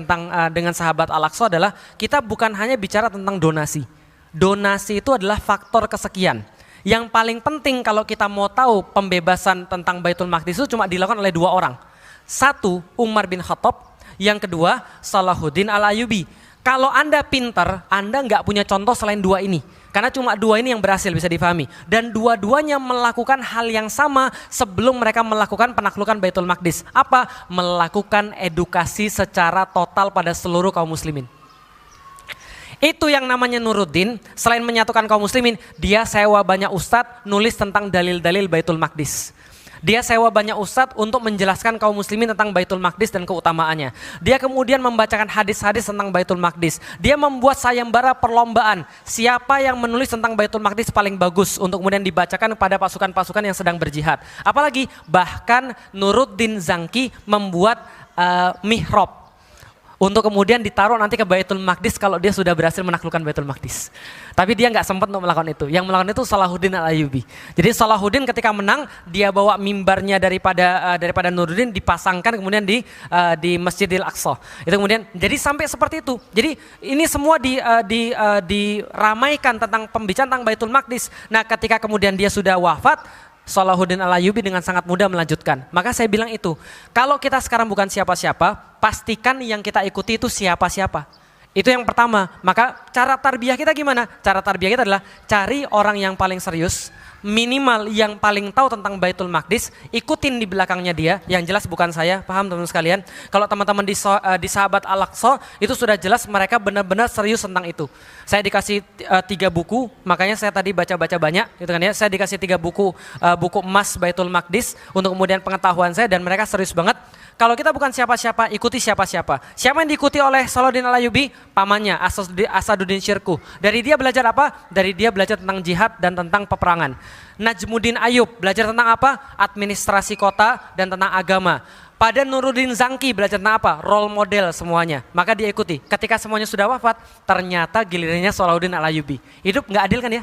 dengan sahabat Al-Aqsa adalah kita bukan hanya bicara tentang donasi. Donasi itu adalah faktor kesekian. Yang paling penting kalau kita mau tahu pembebasan tentang Baitul Maqdis itu cuma dilakukan oleh 2 orang. 1, Umar bin Khattab, yang kedua Salahuddin Al-Ayyubi. Kalau Anda pintar, Anda nggak punya contoh selain 2 ini. Karena cuma 2 ini yang berhasil bisa difahami. Dan dua-duanya melakukan hal yang sama sebelum mereka melakukan penaklukan Baitul Maqdis. Apa? Melakukan edukasi secara total pada seluruh kaum muslimin. Itu yang namanya Nuruddin, selain menyatukan kaum muslimin, dia sewa banyak ustadz nulis tentang dalil-dalil Baitul Maqdis. Dia sewa banyak ustadz untuk menjelaskan kaum muslimin tentang Baitul Maqdis dan keutamaannya. Dia kemudian membacakan hadis-hadis tentang Baitul Maqdis. Dia membuat sayembara perlombaan. Siapa yang menulis tentang Baitul Maqdis paling bagus untuk kemudian dibacakan pada pasukan-pasukan yang sedang berjihad. Apalagi bahkan Nuruddin Zanki membuat mihrab untuk kemudian ditaruh nanti ke Baitul Maqdis kalau dia sudah berhasil menaklukkan Baitul Maqdis. Tapi dia nggak sempat untuk melakukan itu. Yang melakukan itu Salahuddin Al-Ayyubi. Jadi Salahuddin ketika menang, dia bawa mimbarnya daripada Nuruddin dipasangkan kemudian di Masjidil Aqsa. Itu kemudian jadi sampai seperti itu. Jadi ini semua diramaikan tentang pembicaraan tentang Baitul Maqdis. Nah, ketika kemudian dia sudah wafat, Salahuddin Al-Ayyubi dengan sangat mudah melanjutkan. Maka saya bilang itu, kalau kita sekarang bukan siapa-siapa, pastikan yang kita ikuti itu siapa-siapa. Itu yang pertama. Maka cara tarbiyah kita gimana? Cara tarbiyah kita adalah cari orang yang paling serius, minimal yang paling tahu tentang Baitul Maqdis, ikutin di belakangnya dia, yang jelas bukan saya, paham teman-teman sekalian? Kalau teman-teman di sahabat Al-Aqsa, itu sudah jelas mereka benar-benar serius tentang itu. Saya dikasih 3 buku, makanya saya tadi baca-baca banyak, gitu kan ya. Saya dikasih 3 buku emas Baitul Maqdis untuk kemudian pengetahuan saya, dan mereka serius banget. Kalau kita bukan siapa-siapa, ikuti siapa-siapa. Siapa yang diikuti oleh Salahuddin Al-Ayyubi? Pamannya, Asaduddin Syirkuh. Dari dia belajar apa? Dari dia belajar tentang jihad dan tentang peperangan. Najmuddin Ayyub belajar tentang apa? Administrasi kota dan tentang agama. Pada Nuruddin Zanki belajar tentang apa? Role model semuanya. Maka dia ikuti. Ketika semuanya sudah wafat, ternyata gilirannya Salahuddin Al-Ayyubi. Hidup nggak adil kan ya?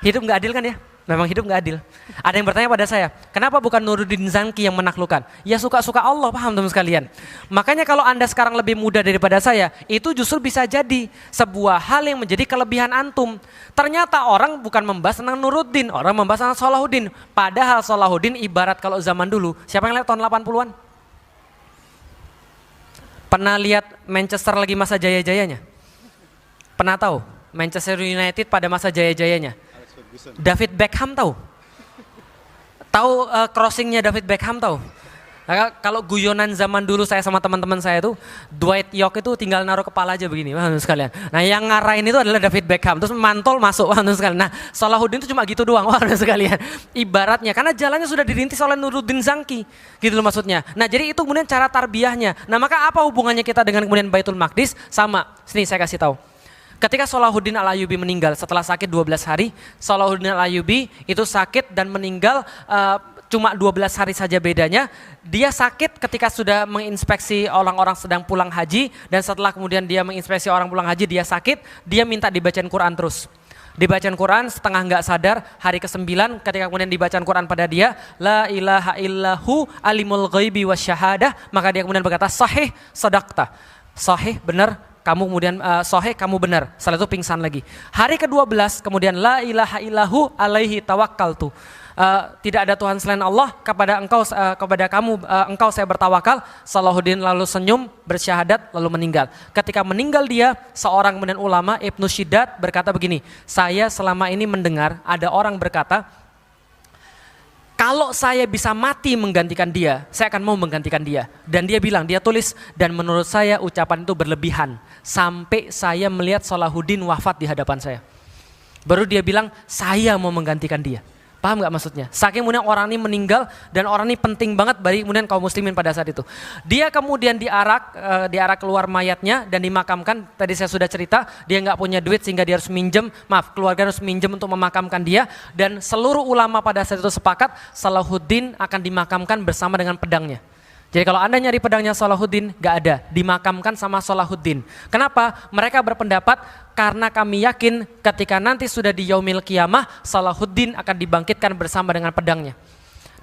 Hidup nggak adil kan ya? Memang hidup nggak adil. Ada yang bertanya pada saya, kenapa bukan Nuruddin Zanki yang menaklukkan? Ya suka-suka Allah, paham teman sekalian. Makanya kalau Anda sekarang lebih muda daripada saya, itu justru bisa jadi sebuah hal yang menjadi kelebihan antum. Ternyata orang bukan membahas tentang Nuruddin, orang membahas tentang Salahuddin. Padahal Salahuddin ibarat kalau zaman dulu, siapa yang lihat tahun 80-an? Pernah lihat Manchester lagi masa jaya-jayanya? Pernah tahu Manchester United pada masa jaya-jayanya? David Beckham tahu? Tahu crossingnya David Beckham tahu? Nah, kalau guyonan zaman dulu saya sama teman-teman saya itu, Dwight York itu tinggal naruh kepala aja begini, paham sekalian. Nah yang ngarahin itu adalah David Beckham, terus mantol masuk, paham sekalian. Nah Salahuddin itu cuma gitu doang, paham sekalian. Ibaratnya, karena jalannya sudah dirintis oleh Nuruddin Zanki, gitu loh maksudnya. Nah jadi itu kemudian cara tarbiyahnya. Nah maka apa hubungannya kita dengan kemudian Baitul Maqdis? Sama, sini saya kasih tahu. Ketika Salahuddin Al-Ayyubi meninggal setelah sakit 12 hari, Salahuddin Al-Ayyubi itu sakit dan meninggal cuma 12 hari saja bedanya. Dia sakit ketika sudah menginspeksi orang-orang sedang pulang haji, dan setelah kemudian dia menginspeksi orang pulang haji, dia sakit, dia minta dibacain Quran terus. Dibacaan Quran setengah nggak sadar, hari ke-9 ketika kemudian dibacaan Quran pada dia, la ilaha illahu alimul ghaibi wasyahadah, maka dia kemudian berkata, sahih sadaqta, sahih benar, kamu kemudian sahih, kamu benar. Setelah itu pingsan lagi. Hari ke-12 kemudian la ilaha illahu alaihi tawakkaltu. Tidak ada Tuhan selain Allah, kepada engkau engkau saya bertawakal. Salahuddin lalu senyum, bersyahadat, lalu meninggal. Ketika meninggal dia, seorang kemudian ulama Ibnu Syiddat berkata begini, saya selama ini mendengar ada orang berkata, kalau saya bisa mati menggantikan dia, saya akan mau menggantikan dia. Dan dia bilang, dia tulis, dan menurut saya ucapan itu berlebihan. Sampai saya melihat Salahuddin wafat di hadapan saya. Baru dia bilang, saya mau menggantikan dia. Paham gak maksudnya? Saking kemudian orang ini meninggal, dan orang ini penting banget bagi kemudian kaum muslimin pada saat itu. Dia kemudian diarak keluar mayatnya dan dimakamkan. Tadi saya sudah cerita, dia gak punya duit sehingga dia harus minjem, keluarga harus minjem untuk memakamkan dia. Dan seluruh ulama pada saat itu sepakat, Salahuddin akan dimakamkan bersama dengan pedangnya. Jadi kalau Anda nyari pedangnya Salahuddin, gak ada, dimakamkan sama Salahuddin. Kenapa? Mereka berpendapat karena kami yakin ketika nanti sudah di Yaumil Qiyamah, Salahuddin akan dibangkitkan bersama dengan pedangnya.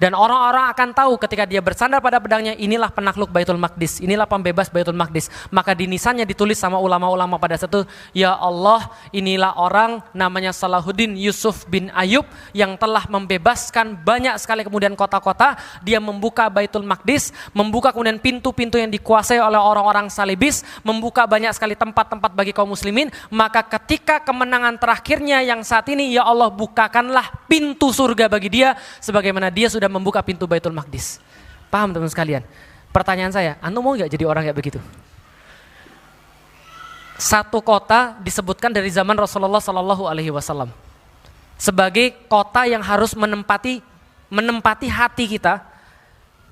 Dan orang-orang akan tahu ketika dia bersandar pada pedangnya, inilah penakluk Baitul Maqdis, inilah pembebas Baitul Maqdis. Maka di nisannya ditulis sama ulama-ulama pada saat itu, ya Allah, inilah orang namanya Salahuddin Yusuf bin Ayub yang telah membebaskan banyak sekali kemudian kota-kota. Dia membuka Baitul Maqdis, membuka kemudian pintu-pintu yang dikuasai oleh orang-orang salibis, membuka banyak sekali tempat-tempat bagi kaum muslimin. Maka ketika kemenangan terakhirnya yang saat ini, ya Allah, bukakanlah pintu surga bagi dia sebagaimana dia sudah membuka pintu Baitul Maqdis. Paham teman sekalian? Pertanyaan saya, antum mau gak jadi orang kayak begitu? Satu kota disebutkan dari zaman Rasulullah SAW sebagai kota yang harus menempati hati kita.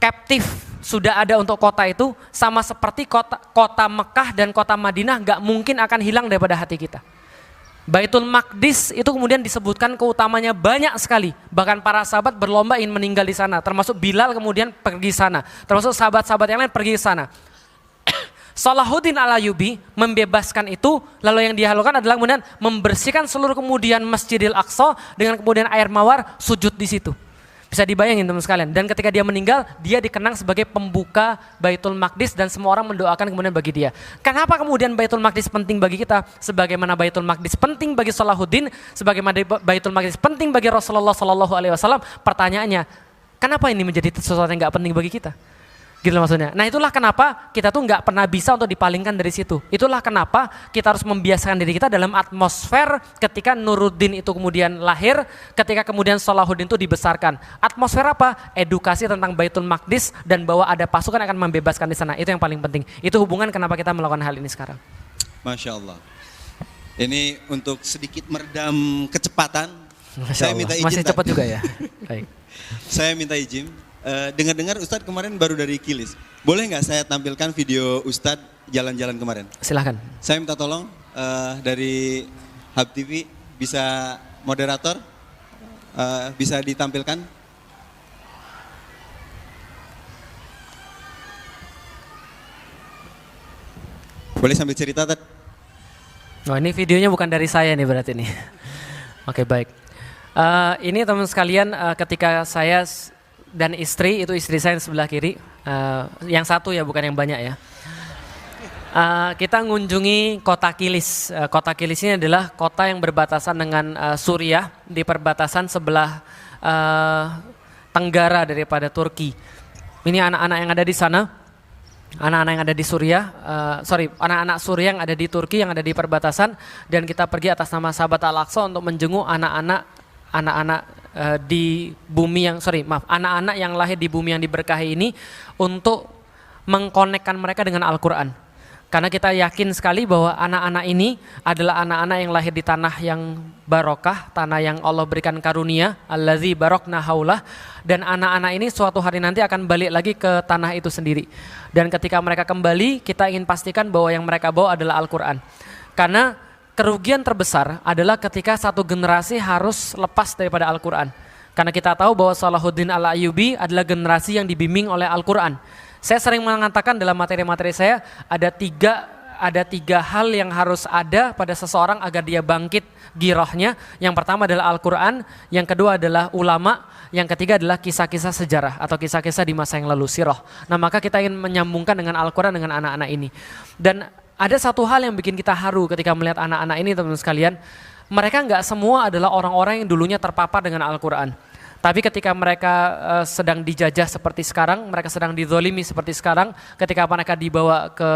Captive sudah ada untuk kota itu, sama seperti kota Mekah dan kota Madinah gak mungkin akan hilang daripada hati kita. Baitul Maqdis itu kemudian disebutkan keutamanya banyak sekali. Bahkan para sahabat berlomba ingin meninggal di sana. Termasuk Bilal kemudian pergi sana. Termasuk sahabat-sahabat yang lain pergi ke sana. Salahuddin Al-Ayyubi membebaskan itu. Lalu yang dia lakukan adalah kemudian membersihkan seluruh kemudian Masjidil Aqsa dengan kemudian air mawar, sujud di situ. Bisa dibayangin teman sekalian. Dan ketika dia meninggal, dia dikenang sebagai pembuka Baitul Maqdis dan semua orang mendoakan kemudian bagi dia. Kenapa kemudian Baitul Maqdis penting bagi kita? Sebagaimana Baitul Maqdis penting bagi Salahuddin, sebagaimana Baitul Maqdis penting bagi Rasulullah SAW. Pertanyaannya, kenapa ini menjadi sesuatu yang gak penting bagi kita? Gitu maksudnya. Nah itulah kenapa kita tuh nggak pernah bisa untuk dipalingkan dari situ. Itulah kenapa kita harus membiasakan diri kita dalam atmosfer ketika Nuruddin itu kemudian lahir, ketika kemudian Salahuddin itu dibesarkan. Atmosfer apa? Edukasi tentang Baitul Maqdis dan bahwa ada pasukan yang akan membebaskan di sana. Itu yang paling penting. Itu hubungan kenapa kita melakukan hal ini sekarang. Masya Allah. Ini untuk sedikit meredam kecepatan. Saya minta izin. Masih cepat juga ya. Baik. Saya minta izin. Dengar-dengar Ustadz kemarin baru dari Kilis. Boleh nggak saya tampilkan video Ustadz jalan-jalan kemarin? Silahkan. Saya minta tolong dari Hub TV bisa moderator bisa ditampilkan. Boleh sambil cerita, Tad? Oh ini videonya bukan dari saya nih berarti nih. Oke baik. Ini teman sekalian, ketika saya dan istri, itu istri saya yang sebelah kiri, yang satu ya, bukan yang banyak ya. Kita mengunjungi kota Kilis. Kota Kilis ini adalah kota yang berbatasan dengan Suriah, di perbatasan sebelah tenggara daripada Turki. Ini anak-anak yang ada di sana, anak-anak yang ada di Suriah, anak-anak Suriah yang ada di Turki, yang ada di perbatasan, dan kita pergi atas nama Sahabat Al-Aqsa untuk menjenguk anak-anak di bumi anak-anak yang lahir di bumi yang diberkahi ini, untuk mengkonekkan mereka dengan Al-Quran. Karena kita yakin sekali bahwa anak-anak ini adalah anak-anak yang lahir di tanah yang barokah, tanah yang Allah berikan karunia, allazi barokna haulah, dan anak-anak ini suatu hari nanti akan balik lagi ke tanah itu sendiri. Dan ketika mereka kembali, kita ingin pastikan bahwa yang mereka bawa adalah Al-Quran. Karena kerugian terbesar adalah ketika satu generasi harus lepas daripada Al-Quran. Karena kita tahu bahwa Salahuddin Al-Ayyubi adalah generasi yang dibimbing oleh Al-Quran. Saya sering mengatakan dalam materi-materi saya, ada tiga hal yang harus ada pada seseorang agar dia bangkit girohnya. Yang pertama adalah Al-Quran, yang kedua adalah ulama, yang ketiga adalah kisah-kisah sejarah atau kisah-kisah di masa yang lalu, sirah. Nah, maka kita ingin menyambungkan dengan Al-Quran dengan anak-anak ini. Dan ada satu hal yang bikin kita haru ketika melihat anak-anak ini, teman-teman sekalian. Mereka nggak semua adalah orang-orang yang dulunya terpapar dengan Al-Quran. Tapi ketika mereka sedang dijajah seperti sekarang, mereka sedang dizolimi seperti sekarang, ketika mereka dibawa ke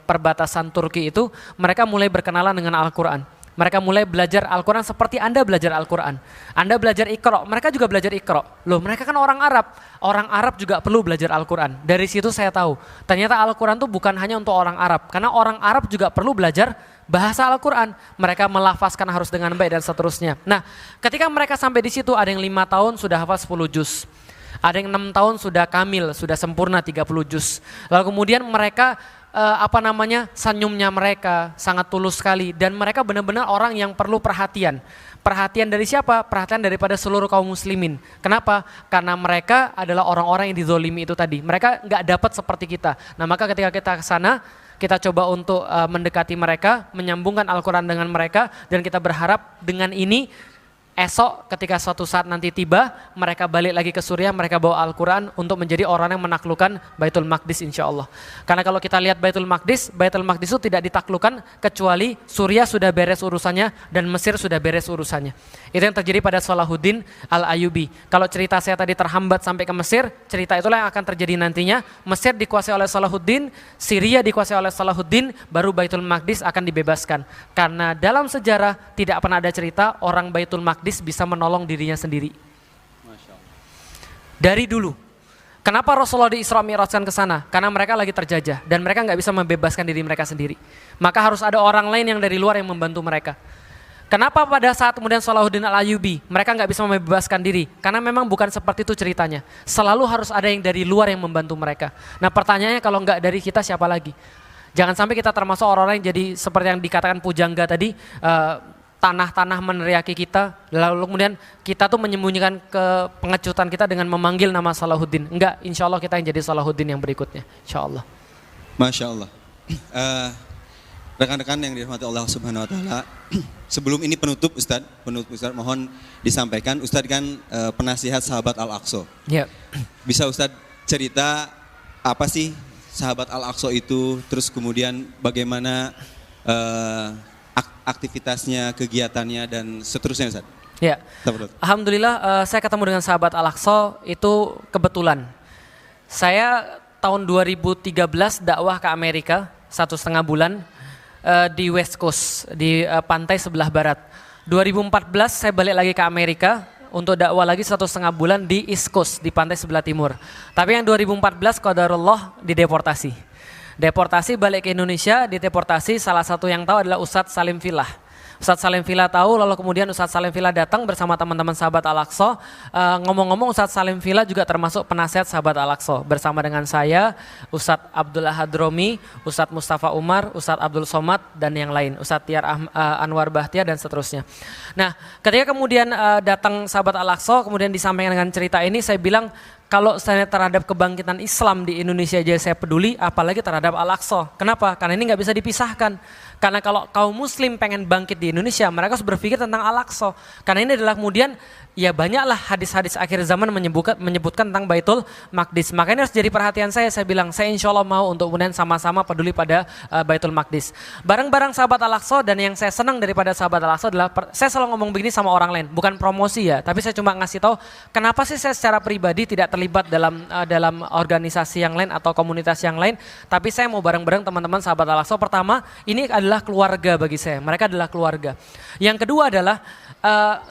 perbatasan Turki itu, mereka mulai berkenalan dengan Al-Quran. Mereka mulai belajar Al-Quran seperti Anda belajar Al-Quran. Anda belajar Iqra, mereka juga belajar Iqra. Loh, mereka kan orang Arab. Orang Arab juga perlu belajar Al-Quran. Dari situ saya tahu, ternyata Al-Quran itu bukan hanya untuk orang Arab. Karena orang Arab juga perlu belajar bahasa Al-Quran. Mereka melafazkan harus dengan baik dan seterusnya. Nah, ketika mereka sampai di situ, ada yang 5 tahun sudah hafal 10 juz. Ada yang 6 tahun sudah kamil, sudah sempurna 30 juz. Lalu kemudian mereka senyumnya mereka sangat tulus sekali, dan mereka benar-benar orang yang perlu perhatian. Perhatian dari siapa? Perhatian daripada seluruh kaum muslimin. Kenapa? Karena mereka adalah orang-orang yang dizolimi itu tadi. Mereka nggak dapat seperti kita. Nah, maka ketika kita ke sana, kita coba untuk mendekati mereka, menyambungkan Al-Quran dengan mereka, dan kita berharap dengan ini esok ketika suatu saat nanti tiba, mereka balik lagi ke Suriah, mereka bawa Al-Quran untuk menjadi orang yang menaklukkan Baitul Maqdis, insya Allah. Karena kalau kita lihat Baitul Maqdis itu tidak ditaklukkan kecuali Suriah sudah beres urusannya dan Mesir sudah beres urusannya. Itu yang terjadi pada Salahuddin Al-Ayyubi. Kalau cerita saya tadi terhambat sampai ke Mesir, cerita itulah yang akan terjadi nantinya. Mesir dikuasai oleh Salahuddin, Syria dikuasai oleh Salahuddin, baru Baitul Maqdis akan dibebaskan. Karena dalam sejarah tidak pernah ada cerita orang Baitul Maqdis bisa menolong dirinya sendiri. Masya Allah. Dari dulu. Kenapa Rasulullah di Isra Mi'rajkan ke sana? Karena mereka lagi terjajah dan mereka nggak bisa membebaskan diri mereka sendiri. Maka harus ada orang lain yang dari luar yang membantu mereka. Kenapa pada saat kemudian Salahuddin Al-Ayyubi mereka nggak bisa membebaskan diri? Karena memang bukan seperti itu ceritanya. Selalu harus ada yang dari luar yang membantu mereka. Nah, pertanyaannya, kalau nggak dari kita siapa lagi? Jangan sampai kita termasuk orang-orang yang jadi seperti yang dikatakan Pujangga tadi, tanah-tanah meneriaki kita, lalu kemudian kita tuh menyembunyikan pengecutan kita dengan memanggil nama Salahuddin. Enggak, insya Allah kita yang jadi Salahuddin yang berikutnya, insya Allah. Masya Allah. Rekan-rekan yang dirahmati Allah Subhanahu Wa Taala, sebelum ini penutup Ustadz mohon disampaikan. Ustadz kan penasihat sahabat Al-Aqsa. Ya. Bisa Ustadz cerita apa sih sahabat Al-Aqsa itu, terus kemudian bagaimana aktivitasnya, kegiatannya, dan seterusnya, Ustaz? Ya, alhamdulillah saya ketemu dengan sahabat Al-Aqsa itu kebetulan. Saya tahun 2013 dakwah ke Amerika 1,5 bulan di West Coast, di pantai sebelah barat. 2014 saya balik lagi ke Amerika untuk dakwah lagi 1,5 bulan di East Coast, di pantai sebelah timur. Tapi yang 2014 qadarullah dideportasi. Deportasi balik ke Indonesia, dideportasi. Salah satu yang tahu adalah Ustadz Salim Fillah. Ustadz Salim Fillah tahu, lalu kemudian Ustadz Salim Fillah datang bersama teman-teman sahabat Al-Aqsa. Ngomong-ngomong, Ustadz Salim Fillah juga termasuk penasihat sahabat Al-Aqsa. Bersama dengan saya, Ustadz Abdullah Hadromi, Ustadz Mustafa Umar, Ustadz Abdul Somad, dan yang lain. Ustadz Tiar Anwar Bahtiar, dan seterusnya. Nah, ketika kemudian datang sahabat Al-Aqsa, kemudian disampaikan dengan cerita ini, saya bilang, kalau saya terhadap kebangkitan Islam di Indonesia aja saya peduli, apalagi terhadap Al-Aqsa. Kenapa? Karena ini nggak bisa dipisahkan. Karena kalau kaum muslim pengen bangkit di Indonesia, mereka harus berpikir tentang Al-Aqsa. Karena ini adalah kemudian ya banyaklah hadis-hadis akhir zaman menyebutkan tentang Baitul Maqdis. Makanya harus jadi perhatian saya bilang saya insya Allah mau untuk kemudian sama-sama peduli pada Baitul Maqdis. Bareng-bareng sahabat Al-Aqsa, dan yang saya senang daripada sahabat Al-Aqsa adalah saya selalu ngomong begini sama orang lain, bukan promosi ya, tapi saya cuma ngasih tahu kenapa sih saya secara pribadi tidak terlibat dalam organisasi yang lain atau komunitas yang lain, tapi saya mau bareng-bareng teman-teman sahabat Al-Aqsa. Pertama, ini adalah keluarga bagi saya, mereka adalah keluarga. Yang kedua adalah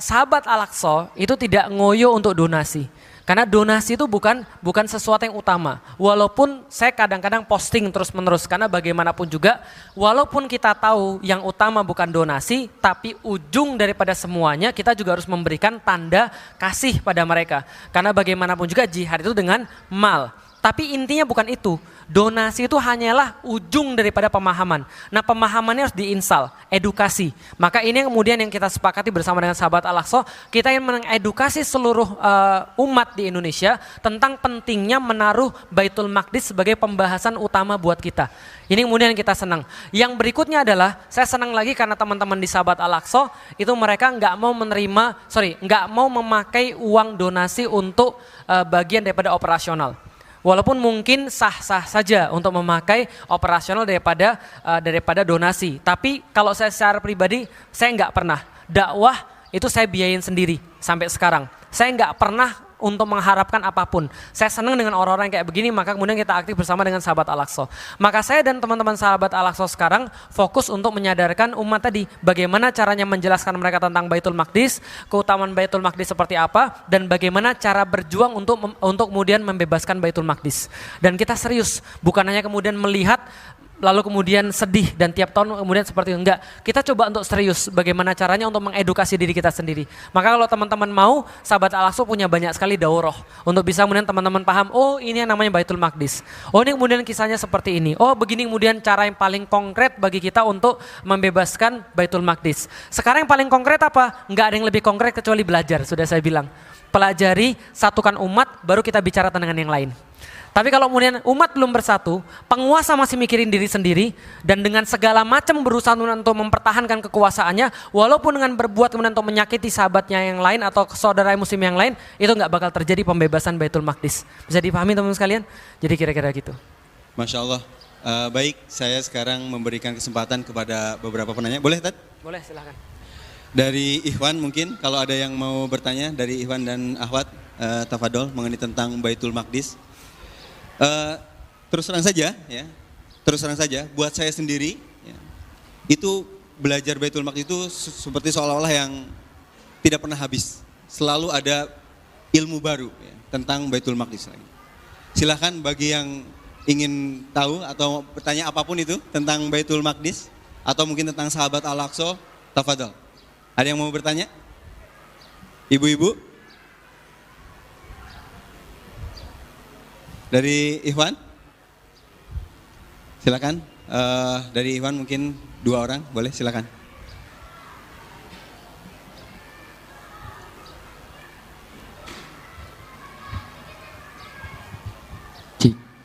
sahabat Al-Aqsa itu tidak ngoyo untuk donasi. Karena donasi itu bukan sesuatu yang utama. Walaupun saya kadang-kadang posting terus-menerus, karena bagaimanapun juga walaupun kita tahu yang utama bukan donasi, tapi ujung daripada semuanya kita juga harus memberikan tanda kasih pada mereka. Karena bagaimanapun juga jihad itu dengan mal. Tapi intinya bukan itu. Donasi itu hanyalah ujung daripada pemahaman. Nah, pemahamannya harus diinstal, edukasi. Maka ini yang kemudian yang kita sepakati bersama dengan sahabat Al-Aqsa, kita ingin mengedukasi seluruh umat di Indonesia tentang pentingnya menaruh Baitul Maqdis sebagai pembahasan utama buat kita. Ini kemudian kita senang. Yang berikutnya adalah saya senang lagi karena teman-teman di sahabat Al-Aqsa itu mereka nggak mau memakai uang donasi untuk bagian daripada operasional. Walaupun mungkin sah-sah saja untuk memakai operasional daripada donasi. Tapi kalau saya secara pribadi, saya nggak pernah. Dakwah itu saya biayain sendiri sampai sekarang. Saya nggak pernah untuk mengharapkan apapun. Saya senang dengan orang-orang kayak begini, maka kemudian kita aktif bersama dengan sahabat Al-Aqsa. Maka saya dan teman-teman sahabat Al-Aqsa sekarang fokus untuk menyadarkan umat tadi, bagaimana caranya menjelaskan mereka tentang Baitul Maqdis, keutamaan Baitul Maqdis seperti apa, dan bagaimana cara berjuang untuk kemudian membebaskan Baitul Maqdis. Dan kita serius, bukan hanya kemudian melihat lalu kemudian sedih dan tiap tahun kemudian seperti itu. Enggak, kita coba untuk serius bagaimana caranya untuk mengedukasi diri kita sendiri. Maka kalau teman-teman mau, sahabat Al-Aqsa punya banyak sekali daurah untuk bisa kemudian teman-teman paham, oh ini yang namanya Baitul Maqdis, oh ini kemudian kisahnya seperti ini, oh begini kemudian cara yang paling konkret bagi kita untuk membebaskan Baitul Maqdis. Sekarang yang paling konkret apa? Enggak ada yang lebih konkret kecuali belajar, sudah saya bilang. Pelajari, satukan umat, baru kita bicara tentang yang lain. Tapi kalau kemudian umat belum bersatu, penguasa masih mikirin diri sendiri, dan dengan segala macam berusaha untuk mempertahankan kekuasaannya, walaupun dengan berbuat kemudian untuk menyakiti sahabatnya yang lain atau saudara muslim yang lain, itu nggak bakal terjadi pembebasan Baitul Maqdis. Bisa dipahami teman-teman sekalian? Jadi kira-kira gitu. Masya Allah. Baik, saya sekarang memberikan kesempatan kepada beberapa penanya. Boleh, Tad? Boleh, silahkan. Dari Ikhwan mungkin, kalau ada yang mau bertanya dari Ikhwan dan Ahwat, tafadol mengenai tentang Baitul Maqdis. Terus terang saja, buat saya sendiri, ya, itu belajar Baitul Maqdis itu seperti seolah-olah yang tidak pernah habis. Selalu ada ilmu baru ya, tentang Baitul Maqdis lagi. Silahkan bagi yang ingin tahu atau bertanya apapun itu tentang Baitul Maqdis atau mungkin tentang sahabat Al-Aqsa, tafadhol. Ada yang mau bertanya? Ibu-ibu? Dari Ikhwan? Silakan. Dari Ikhwan mungkin 2 orang, boleh silakan.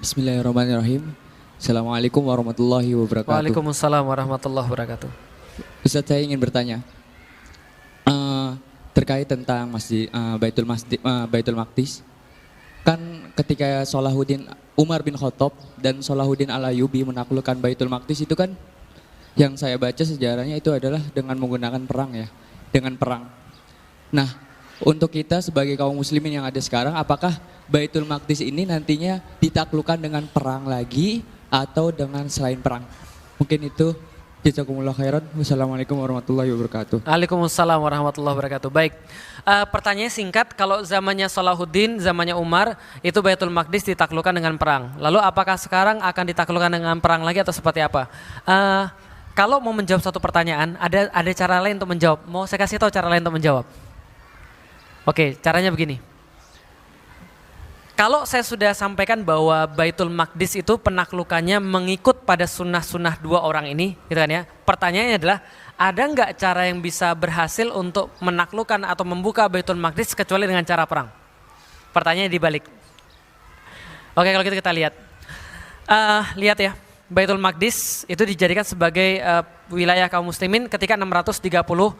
Bismillahirrahmanirrahim. Assalamualaikum warahmatullahi wabarakatuh. Waalaikumsalam warahmatullahi wabarakatuh. Ustaz, saya ingin bertanya terkait tentang Baitul Maqdis. Kan ketika Umar bin Khattab dan Salahuddin Al-Ayyubi menaklukkan Baitul Maqdis itu kan, yang saya baca sejarahnya itu adalah dengan menggunakan perang ya, dengan perang. Nah, untuk kita sebagai kaum muslimin yang ada sekarang, apakah Baitul Maqdis ini nantinya ditaklukkan dengan perang lagi atau dengan selain perang? Mungkin itu. Jazakumullah khairan. Wassalamualaikum warahmatullahi wabarakatuh. Waalaikumsalam warahmatullahi wabarakatuh. Baik, pertanyaan singkat, kalau zamannya Salahuddin, zamannya Umar, itu Baitul Maqdis ditaklukkan dengan perang. Lalu apakah sekarang akan ditaklukkan dengan perang lagi atau seperti apa? Kalau mau menjawab satu pertanyaan, ada cara lain untuk menjawab. Mau saya kasih tahu cara lain untuk menjawab? Oke, caranya begini. Kalau saya sudah sampaikan bahwa Baitul Maqdis itu penaklukannya mengikut pada sunnah-sunnah 2 orang ini, gitu kan ya. Pertanyaannya adalah, ada nggak cara yang bisa berhasil untuk menaklukkan atau membuka Baitul Maqdis kecuali dengan cara perang? Pertanyaannya dibalik. Oke, kalau gitu kita lihat. Lihat ya, Baitul Maqdis itu dijadikan sebagai wilayah kaum muslimin ketika 638.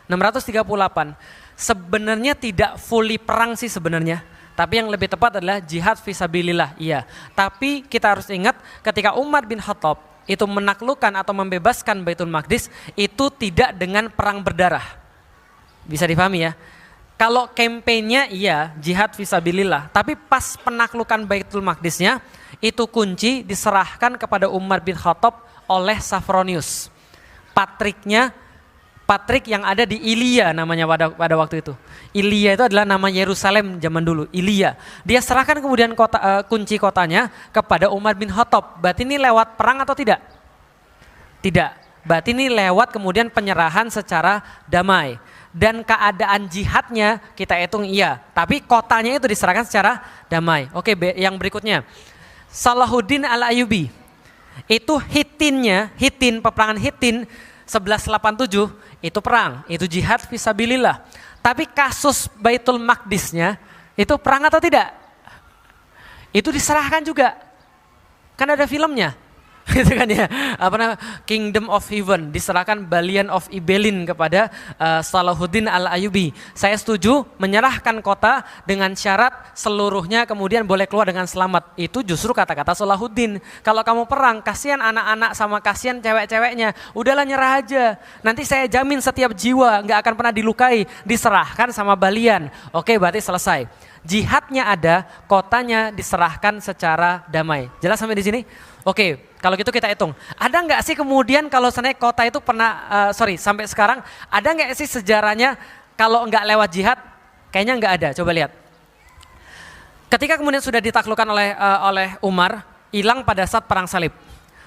638. Sebenarnya tidak fully perang sih sebenarnya. Tapi yang lebih tepat adalah jihad fisabilillah, iya. Tapi kita harus ingat ketika Umar bin Khattab itu menaklukkan atau membebaskan Baitul Maqdis itu tidak dengan perang berdarah. Bisa dipahami ya? Kalau kampanyenya iya jihad fisabilillah, tapi pas penaklukan Baitul Maqdisnya itu kunci diserahkan kepada Umar bin Khattab oleh Safronius. Patrik yang ada di Ilia namanya pada waktu itu. Ilia itu adalah nama Yerusalem zaman dulu, Ilia. Dia serahkan kemudian kunci kotanya kepada Umar bin Khattab. Berarti ini lewat perang atau tidak? Tidak. Berarti ini lewat kemudian penyerahan secara damai. Dan keadaan jihadnya kita hitung iya. Tapi kotanya itu diserahkan secara damai. Oke, yang berikutnya. Salahuddin al-Ayyubi. Itu Hitin, peperangan Hitin 1187 itu perang, itu jihad fisabilillah. Tapi kasus Baitul Maqdisnya itu perang atau tidak? Itu diserahkan juga. Kan ada filmnya. Gitu kan ya. Kingdom of Heaven diserahkan Balian of Ibelin kepada Salahuddin al-Ayyubi. Saya setuju menyerahkan kota dengan syarat seluruhnya kemudian boleh keluar dengan selamat. Itu justru kata-kata Salahuddin. Kalau kamu perang, kasihan anak-anak sama kasihan cewek-ceweknya. Udahlah nyerah aja. Nanti saya jamin setiap jiwa nggak akan pernah dilukai. Diserahkan sama Balian. Oke, berarti selesai. Jihadnya ada, kotanya diserahkan secara damai. Jelas sampai di sini? Oke, kalau gitu kita hitung. Ada nggak sih kemudian kalau sebenarnya kota itu pernah, sampai sekarang, ada nggak sih sejarahnya kalau nggak lewat jihad? Kayaknya nggak ada, coba lihat. Ketika kemudian sudah ditaklukkan oleh Umar, hilang pada saat perang salib.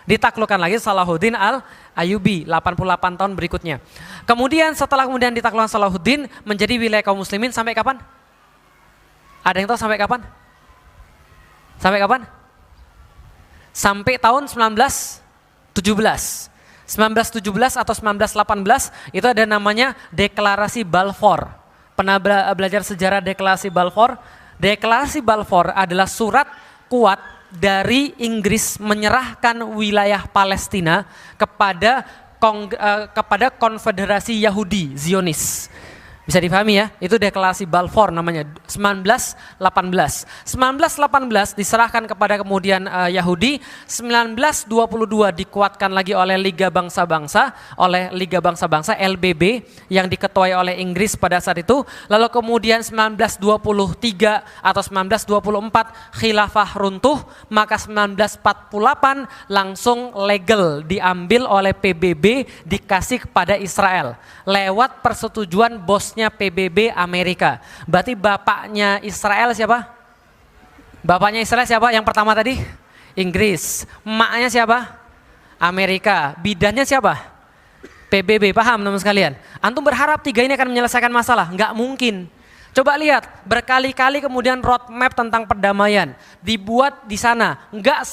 Ditaklukkan lagi Salahuddin al-Ayyubi 88 tahun berikutnya. Kemudian setelah kemudian ditaklukkan Salahuddin menjadi wilayah kaum muslimin sampai kapan? Ada yang tahu sampai kapan? Sampai kapan? Sampai tahun 1917. 1917 atau 1918 itu ada namanya Deklarasi Balfour. Pernah belajar sejarah Deklarasi Balfour? Deklarasi Balfour adalah surat kuat dari Inggris menyerahkan wilayah Palestina kepada Konfederasi Yahudi Zionis. Bisa dipahami ya, itu deklarasi Balfour namanya 1918. 1918 diserahkan kepada kemudian Yahudi, 1922 dikuatkan lagi oleh Liga Bangsa-Bangsa, LBB yang diketuai oleh Inggris pada saat itu. Lalu kemudian 1923 atau 1924 khilafah runtuh, maka 1948 langsung legal diambil oleh PBB dikasih kepada Israel lewat persetujuan bosnya PBB Amerika. Berarti bapaknya Israel siapa? Bapaknya Israel siapa? Yang pertama tadi? Inggris. Emaknya siapa? Amerika. Bidannya siapa? PBB. Paham teman sekalian? Antum berharap tiga ini akan menyelesaikan masalah? Enggak mungkin. Coba lihat, berkali-kali kemudian roadmap tentang perdamaian dibuat di sana. Enggak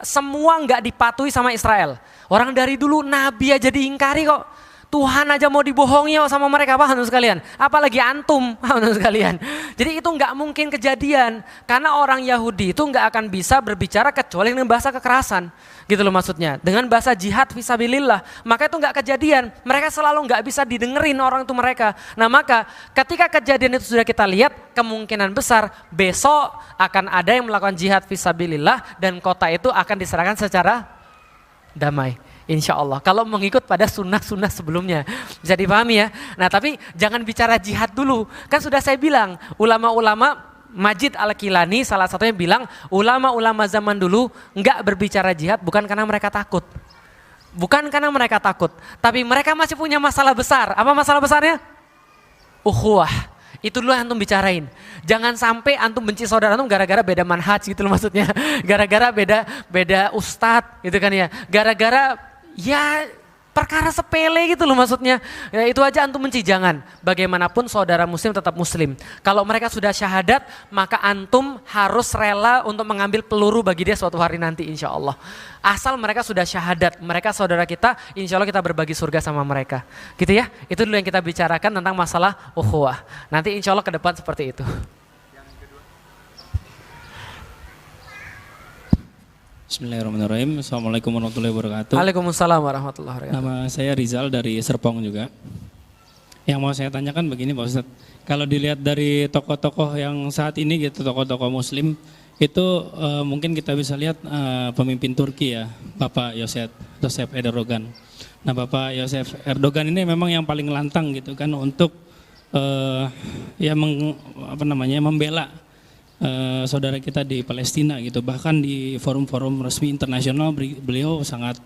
semua enggak dipatuhi sama Israel. Orang dari dulu Nabi aja diingkari kok. Tuhan aja mau dibohongi sama mereka, paham sekalian? Apalagi antum, paham sekalian? Jadi itu nggak mungkin kejadian, karena orang Yahudi itu nggak akan bisa berbicara kecuali dengan bahasa kekerasan, gitu loh maksudnya. Dengan bahasa jihad fisabilillah, maka itu nggak kejadian. Mereka selalu nggak bisa didengerin orang itu mereka. Nah maka ketika kejadian itu sudah kita lihat, kemungkinan besar besok akan ada yang melakukan jihad fisabilillah dan kota itu akan diserahkan secara damai. Insya Allah, kalau mengikut pada sunnah-sunnah sebelumnya. Bisa dipahami ya. Nah tapi jangan bicara jihad dulu. Kan sudah saya bilang, ulama-ulama Majid Al-Kilani salah satunya bilang, ulama-ulama zaman dulu enggak berbicara jihad bukan karena mereka takut. Bukan karena mereka takut. Tapi mereka masih punya masalah besar. Apa masalah besarnya? Ukhuwah. Itu dulu yang antum bicarain. Jangan sampai antum benci saudara antum gara-gara beda manhaj gitu loh maksudnya. Gara-gara beda ustadz gitu kan ya. Gara-gara ya perkara sepele gitu loh maksudnya. Ya, itu aja antum benci, jangan. Bagaimanapun saudara muslim tetap muslim. Kalau mereka sudah syahadat, maka antum harus rela untuk mengambil peluru bagi dia suatu hari nanti insya Allah. Asal mereka sudah syahadat, mereka saudara kita, insya Allah kita berbagi surga sama mereka. Gitu ya, itu dulu yang kita bicarakan tentang masalah ukhuwah. Nanti insya Allah ke depan seperti itu. Bismillahirrahmanirrahim. Assalamualaikum warahmatullahi wabarakatuh. Waalaikumsalam warahmatullahi wabarakatuh. Nama saya Rizal dari Serpong juga. Yang mau saya tanyakan begini Pak Ustadz, kalau dilihat dari tokoh-tokoh yang saat ini gitu, tokoh-tokoh Muslim itu mungkin kita bisa lihat pemimpin Turki ya, Bapak Joseph Erdogan. Nah Bapak Joseph Erdogan ini memang yang paling lantang gitu kan untuk membela saudara kita di Palestina gitu, bahkan di forum-forum resmi internasional beliau sangat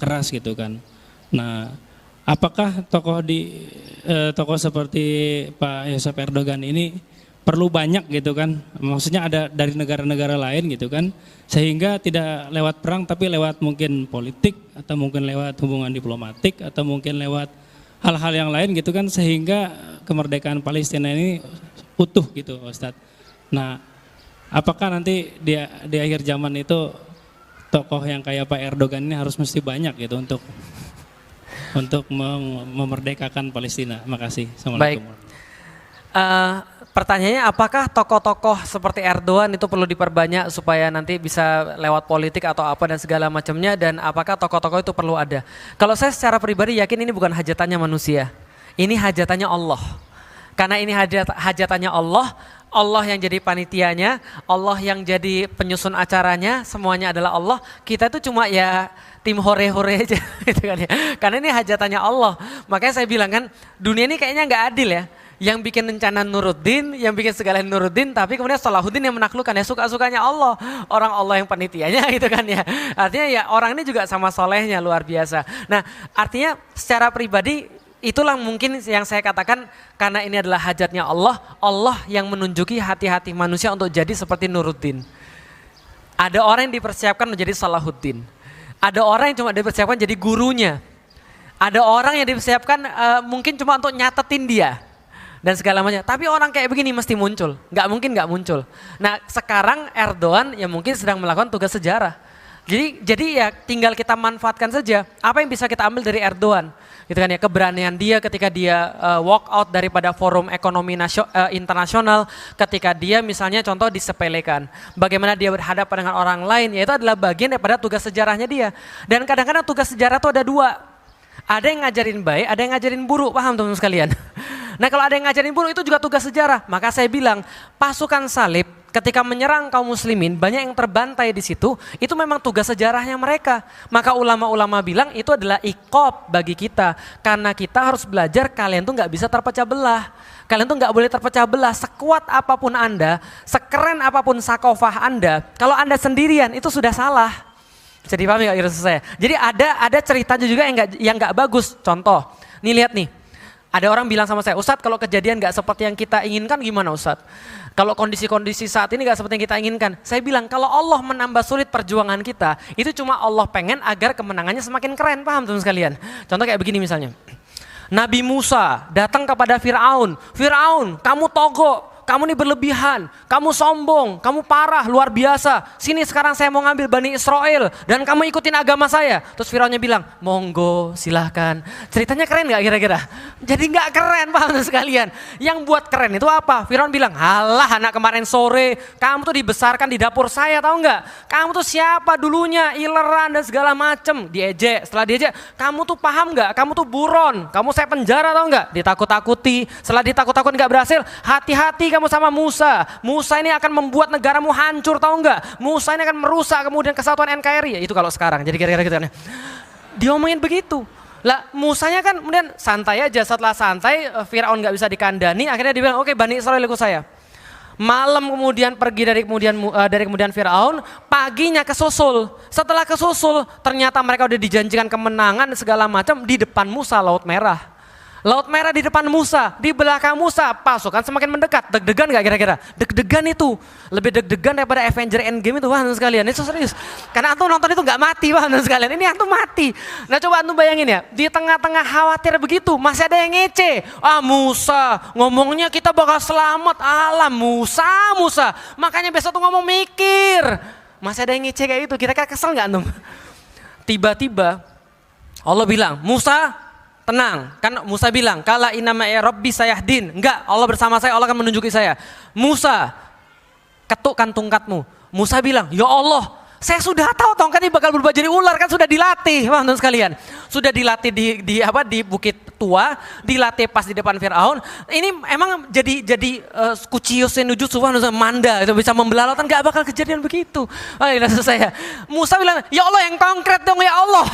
keras gitu kan. Nah, apakah tokoh seperti Pak Joseph Erdogan ini perlu banyak gitu kan? Maksudnya ada dari negara-negara lain gitu kan, sehingga tidak lewat perang tapi lewat mungkin politik atau mungkin lewat hubungan diplomatik atau mungkin lewat hal-hal yang lain gitu kan, sehingga kemerdekaan Palestina ini utuh gitu Ustadz. Nah, apakah nanti di akhir zaman itu tokoh yang kayak Pak Erdogan ini harus mesti banyak gitu untuk memerdekakan Palestina? Makasih. Assalamualaikum. Baik. Pertanyaannya, apakah tokoh-tokoh seperti Erdogan itu perlu diperbanyak supaya nanti bisa lewat politik atau apa dan segala macamnya, dan apakah tokoh-tokoh itu perlu ada? Kalau saya secara pribadi yakin ini bukan hajatannya manusia, ini hajatannya Allah. Karena ini hajatannya Allah, Allah yang jadi panitianya, Allah yang jadi penyusun acaranya, semuanya adalah Allah. Kita itu cuma ya tim hore-hore aja gitu kan ya. Karena ini hajatannya Allah. Makanya saya bilang kan, dunia ini kayaknya nggak adil ya. Yang bikin rencana Nuruddin, yang bikin segala Nuruddin, tapi kemudian Salahuddin yang menaklukkan, ya suka-sukanya Allah. Orang Allah yang panitianya gitu kan ya. Artinya ya orang ini juga sama solehnya luar biasa. Nah artinya secara pribadi itulah mungkin yang saya katakan, karena ini adalah hajatnya Allah, Allah yang menunjuki hati-hati manusia untuk jadi seperti Nuruddin. Ada orang yang dipersiapkan menjadi Salahuddin. Ada orang yang cuma dipersiapkan jadi gurunya. Ada orang yang dipersiapkan mungkin cuma untuk nyatetin dia. Dan segala macam. Tapi orang kayak begini mesti muncul. Nggak mungkin nggak muncul. Nah sekarang Erdogan ya mungkin sedang melakukan tugas sejarah. Jadi ya tinggal kita manfaatkan saja apa yang bisa kita ambil dari Erdogan. Gitu kan ya, keberanian dia ketika dia walk out daripada forum ekonomi internasional, ketika dia misalnya contoh disepelekan. Bagaimana dia berhadapan dengan orang lain, ya itu adalah bagian daripada tugas sejarahnya dia. Dan kadang-kadang tugas sejarah itu ada dua. Ada yang ngajarin baik, ada yang ngajarin buruk, paham teman-teman sekalian? Nah kalau ada yang ngajarin buruk itu juga tugas sejarah. Maka saya bilang pasukan salib ketika menyerang kaum muslimin banyak yang terbantai di situ. Itu memang tugas sejarahnya mereka. Maka ulama-ulama bilang itu adalah iqab bagi kita. Karena kita harus belajar kalian tuh nggak bisa terpecah belah. Kalian tuh nggak boleh terpecah belah. Sekuat apapun Anda, sekeren apapun sakofah Anda, kalau Anda sendirian itu sudah salah. Jadi paham ya kira saya? Jadi ada ceritanya juga yang nggak bagus. Contoh, nih lihat nih. Ada orang bilang sama saya, Ustadz kalau kejadian gak seperti yang kita inginkan gimana Ustadz? Kalau kondisi-kondisi saat ini gak seperti yang kita inginkan. Saya bilang kalau Allah menambah sulit perjuangan kita, itu cuma Allah pengen agar kemenangannya semakin keren, paham teman sekalian? Contoh kayak begini misalnya. Nabi Musa datang kepada Fir'aun. Fir'aun kamu togok, kamu ini berlebihan, kamu sombong, kamu parah, luar biasa. Sini sekarang saya mau ngambil Bani Israel dan kamu ikutin agama saya. Terus Firaunnya bilang, monggo silahkan. Ceritanya keren gak kira-kira? Jadi gak keren paham sekalian. Yang buat keren itu apa? Firaun bilang, halah anak kemarin sore, kamu tuh dibesarkan di dapur saya tahu gak? Kamu tuh siapa dulunya, ileran dan segala macem. Diejek, setelah diejek, kamu tuh paham gak? Kamu tuh buron, kamu saya penjara tahu gak? Ditakut-takuti, setelah ditakut-takuti gak berhasil, hati-hati kamu sama Musa. Musa ini akan membuat negaramu hancur tahu enggak? Musa ini akan merusak kemudian kesatuan NKRI. Ya itu kalau sekarang. Jadi kira-kira gitu kan. Diomongin begitu. Lah Musanya kan kemudian santai aja. Setelah santai Firaun enggak bisa dikandani, akhirnya dia bilang, "Oke, Bani Israel ikut saya." Malam kemudian pergi dari kemudian Firaun, paginya kesusul. Setelah kesusul, ternyata mereka udah dijanjikan kemenangan segala macam di depan Musa Laut Merah. Laut Merah di depan Musa, di belakang Musa, pasukan semakin mendekat. Deg-degan gak kira-kira? Deg-degan itu, lebih deg-degan daripada Avenger Endgame itu, wah sekalian, itu serius. Karena antum nonton itu gak mati, wah sekalian, ini antum mati. Nah coba antum bayangin ya, di tengah-tengah khawatir begitu, masih ada yang ngece. Ah Musa, ngomongnya kita bakal selamat, alah Musa. Makanya besok tuh ngomong mikir. Masih ada yang ngece kayak itu, kira-kira kesel gak antum? Tiba-tiba Allah bilang, Musa, tenang, kan Musa bilang, kala inama ya Rabbi sayahdin. Enggak, Allah bersama saya, Allah akan menunjuki saya. Musa, ketukkan tongkatmu. Musa bilang, ya Allah, Saya sudah tahu tongkat ini bakal berubah jadi ular, kan sudah dilatih, paham teman sekalian. Sudah dilatih di Bukit Tua, dilatih pas di depan Firaun. Ini emang jadi kucius senujutsu, manda itu bisa membelah lautan, enggak bakal kejadian begitu. Maksud saya, Musa bilang, "Ya Allah yang konkret dong ya Allah."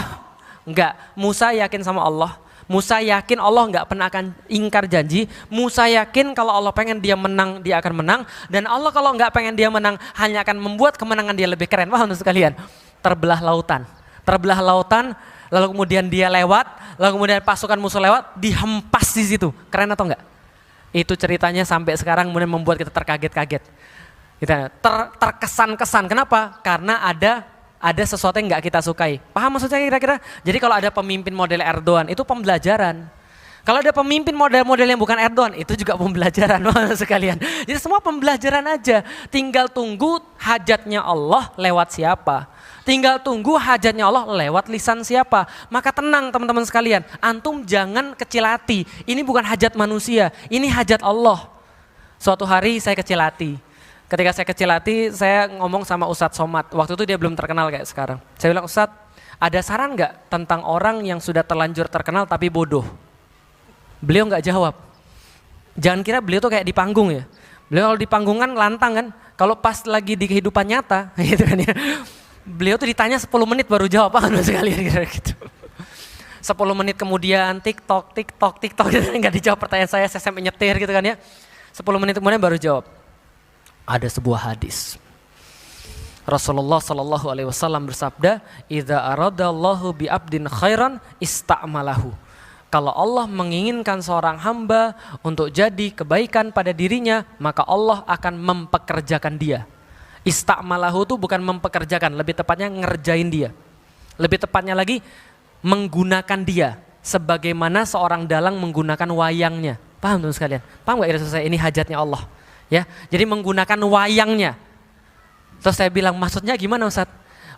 Enggak, Musa yakin sama Allah. Musa yakin Allah nggak pernah akan ingkar janji. Musa yakin kalau Allah pengen dia menang, dia akan menang. Dan Allah kalau nggak pengen dia menang, hanya akan membuat kemenangan dia lebih keren. Paham sekalian? Terbelah lautan, lalu kemudian dia lewat, lalu kemudian pasukan musuh lewat, dihempas di situ. Keren atau enggak? Itu ceritanya sampai sekarang kemudian membuat kita terkaget-kaget. Kita terkesan-kesan. Kenapa? Karena ada sesuatu yang nggak kita sukai. Paham maksudnya kira-kira? Jadi kalau ada pemimpin model Erdogan itu pembelajaran. Kalau ada pemimpin model-model yang bukan Erdogan itu juga pembelajaran sekalian. Jadi semua pembelajaran aja. Tinggal tunggu hajatnya Allah lewat siapa. Tinggal tunggu hajatnya Allah lewat lisan siapa. Maka tenang teman-teman sekalian. Antum jangan kecil hati. Ini bukan hajat manusia. Ini hajat Allah. Suatu hari saya kecil hati. Ketika saya kecil hati, saya ngomong sama Ustadz Somad. Waktu itu dia belum terkenal kayak sekarang. Saya bilang, "Ustadz, ada saran nggak tentang orang yang sudah terlanjur terkenal tapi bodoh?" Beliau nggak jawab. Jangan kira beliau tuh kayak di panggung ya. Beliau kalau di panggung kan lantang kan. Kalau pas lagi di kehidupan nyata, gitu kan ya. Beliau tuh ditanya 10 menit baru jawab, kan sekalian gitu. 10 menit kemudian TikTok, nggak dijawab pertanyaan saya sampai nyetir gitu kan ya. 10 menit kemudian baru jawab. Ada sebuah hadis. Rasulullah Shallallahu Alaihi Wasallam bersabda, "Idza aradallahu bi abdin khairan ista'malahu." Kalau Allah menginginkan seorang hamba untuk jadi kebaikan pada dirinya, maka Allah akan mempekerjakan dia. Ista'malahu itu bukan mempekerjakan, lebih tepatnya ngerjain dia. Lebih tepatnya lagi menggunakan dia, sebagaimana seorang dalang menggunakan wayangnya. Paham teman sekalian? Paham gak kira-kira ini hajatnya Allah? Ya, jadi menggunakan wayangnya. Terus saya bilang, maksudnya gimana Ustaz?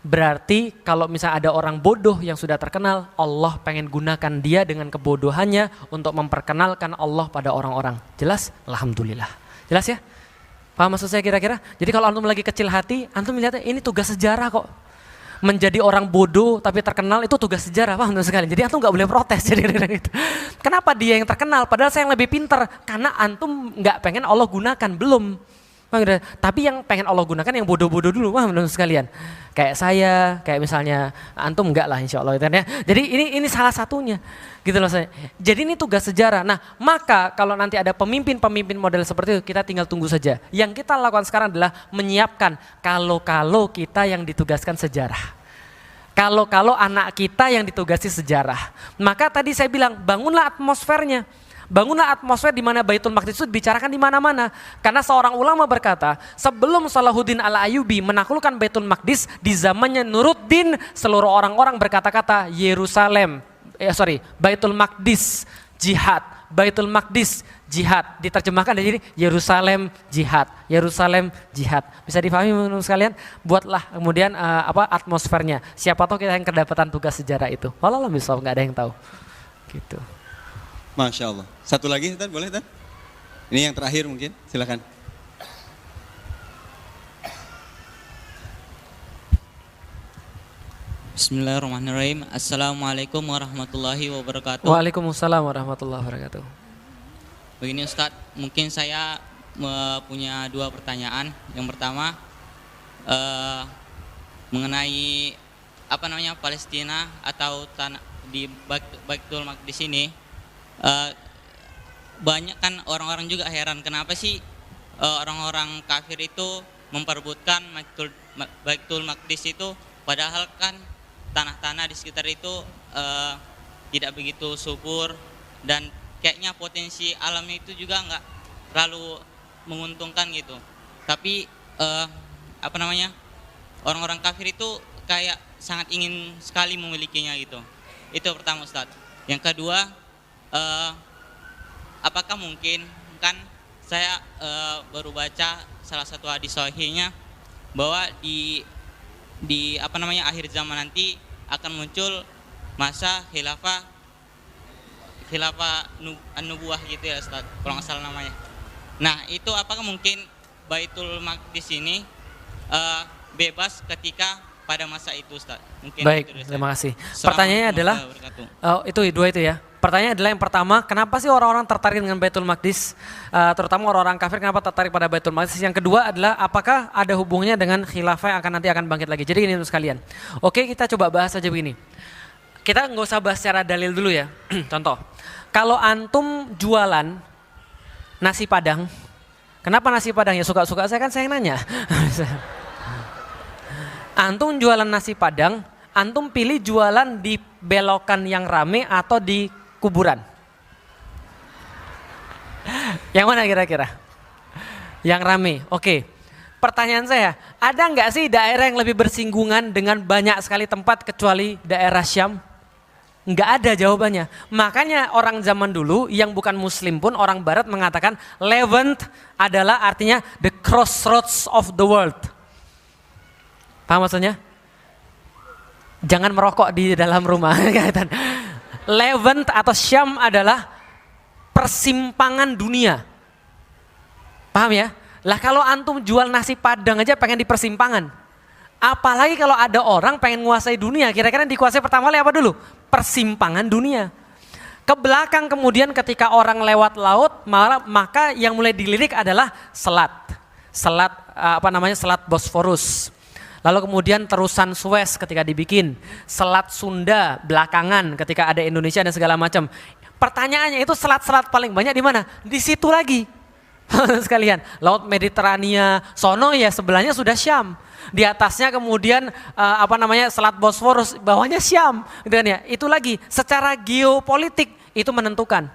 Berarti kalau misalnya ada orang bodoh yang sudah terkenal, Allah pengen gunakan dia dengan kebodohannya untuk memperkenalkan Allah pada orang-orang. Jelas? Alhamdulillah. Jelas ya? Paham maksud saya kira-kira? Jadi kalau antum lagi kecil hati, antum melihatnya ini tugas sejarah kok. Menjadi orang bodoh tapi terkenal itu tugas sejarah, paham sekali. Jadi antum nggak boleh protes. Jadi gitu. Kenapa dia yang terkenal? Padahal saya yang lebih pintar. Karena antum nggak pengen Allah gunakan, belum. Tapi yang pengen Allah gunakan yang bodoh-bodoh dulu, paham sekalian. Kayak saya, kayak misalnya antum enggak lah insya Allah. Ya. Jadi ini salah satunya, gitu loh saya. Jadi ini tugas sejarah. Nah maka kalau nanti ada pemimpin-pemimpin model seperti itu, kita tinggal tunggu saja. Yang kita lakukan sekarang adalah menyiapkan kalau kita yang ditugaskan sejarah. Kalau anak kita yang ditugasi sejarah. Maka tadi saya bilang bangunlah atmosfernya. Bangunlah atmosfer di mana Baitul Maqdis itu dibicarakan di mana-mana. Karena seorang ulama berkata, sebelum Salahuddin Al-Ayyubi menaklukkan Baitul Maqdis, di zamannya Nuruddin, seluruh orang-orang berkata-kata Baitul Maqdis jihad, Baitul Maqdis jihad. Diterjemahkan dari sini Yerusalem jihad, Yerusalem jihad. Bisa dipahami teman-teman sekalian? Buatlah kemudian atmosfernya. Siapa tahu kita yang kedapatan tugas sejarah itu. Wallahualam bishawab, nggak ada yang tahu. Gitu. Masya Allah. Satu lagi, Tan, boleh Tan? Ini yang terakhir mungkin, silakan. Bismillahirrahmanirrahim. Assalamualaikum warahmatullahi wabarakatuh. Waalaikumsalam warahmatullahi wabarakatuh. Begini Ustadz, mungkin saya punya 2 pertanyaan. Yang pertama mengenai Palestina atau tanah di Baitul Maqdis ini. Banyak kan orang-orang juga heran kenapa sih orang-orang kafir itu memperebutkan Baitul Maqdis itu, padahal kan tanah-tanah di sekitar itu tidak begitu subur dan kayaknya potensi alamnya itu juga nggak terlalu menguntungkan gitu. Tapi orang-orang kafir itu kayak sangat ingin sekali memilikinya gitu. Itu pertama Ustadz. Yang kedua, apakah mungkin kan saya baru baca salah satu hadis sahihnya bahwa di akhir zaman nanti akan muncul masa khilafah an-nubuwah gitu ya Ustaz, kalau nggak salah namanya. Nah itu apakah mungkin Baitul Maqdis ini bebas ketika pada masa itu, Ustaz. Mungkin Baik, itu dari saya. terima kasih. Assalamualaikum Pertanyaannya adalah, warahmatullahi wabarakatuh. itu dua itu ya. Pertanyaannya adalah yang pertama, kenapa sih orang-orang tertarik dengan Baitul Maqdis? Terutama orang-orang kafir kenapa tertarik pada Baitul Maqdis? Yang kedua adalah apakah ada hubungannya dengan khilafah yang nanti akan bangkit lagi? Jadi ini untuk sekalian. Oke, kita coba bahas aja begini. Kita nggak usah bahas secara dalil dulu ya. Contoh, kalau antum jualan nasi Padang, kenapa nasi Padang? Ya suka-suka saya kan, saya yang nanya. Antum jualan nasi Padang, antum pilih jualan di belokan yang rame atau di kuburan? Yang mana kira-kira? Yang rame, oke. Pertanyaan saya, ada nggak sih daerah yang lebih bersinggungan dengan banyak sekali tempat kecuali daerah Syam? Nggak ada jawabannya. Makanya orang zaman dulu yang bukan muslim pun, orang barat mengatakan Levant adalah artinya the crossroads of the world. Paham maksudnya? Jangan merokok di dalam rumah. Levant atau Syam adalah persimpangan dunia. Paham ya? Lah kalau antum jual nasi Padang aja pengen di persimpangan. Apalagi kalau ada orang pengen menguasai dunia. Kira-kira dikuasai pertama kali apa dulu? Persimpangan dunia. Ke belakang kemudian ketika orang lewat laut, maka yang mulai dilirik adalah selat. Selat Selat Bosforus. Lalu kemudian terusan Suez ketika dibikin, Selat Sunda belakangan ketika ada Indonesia dan segala macam. Pertanyaannya itu selat-selat paling banyak di mana? Di situ lagi. Sekalian, Laut Mediterania, sono ya sebelahnya sudah Syam. Di atasnya kemudian Selat Bosforus, bawahnya Syam, gitu kan ya. Itu lagi secara geopolitik itu menentukan.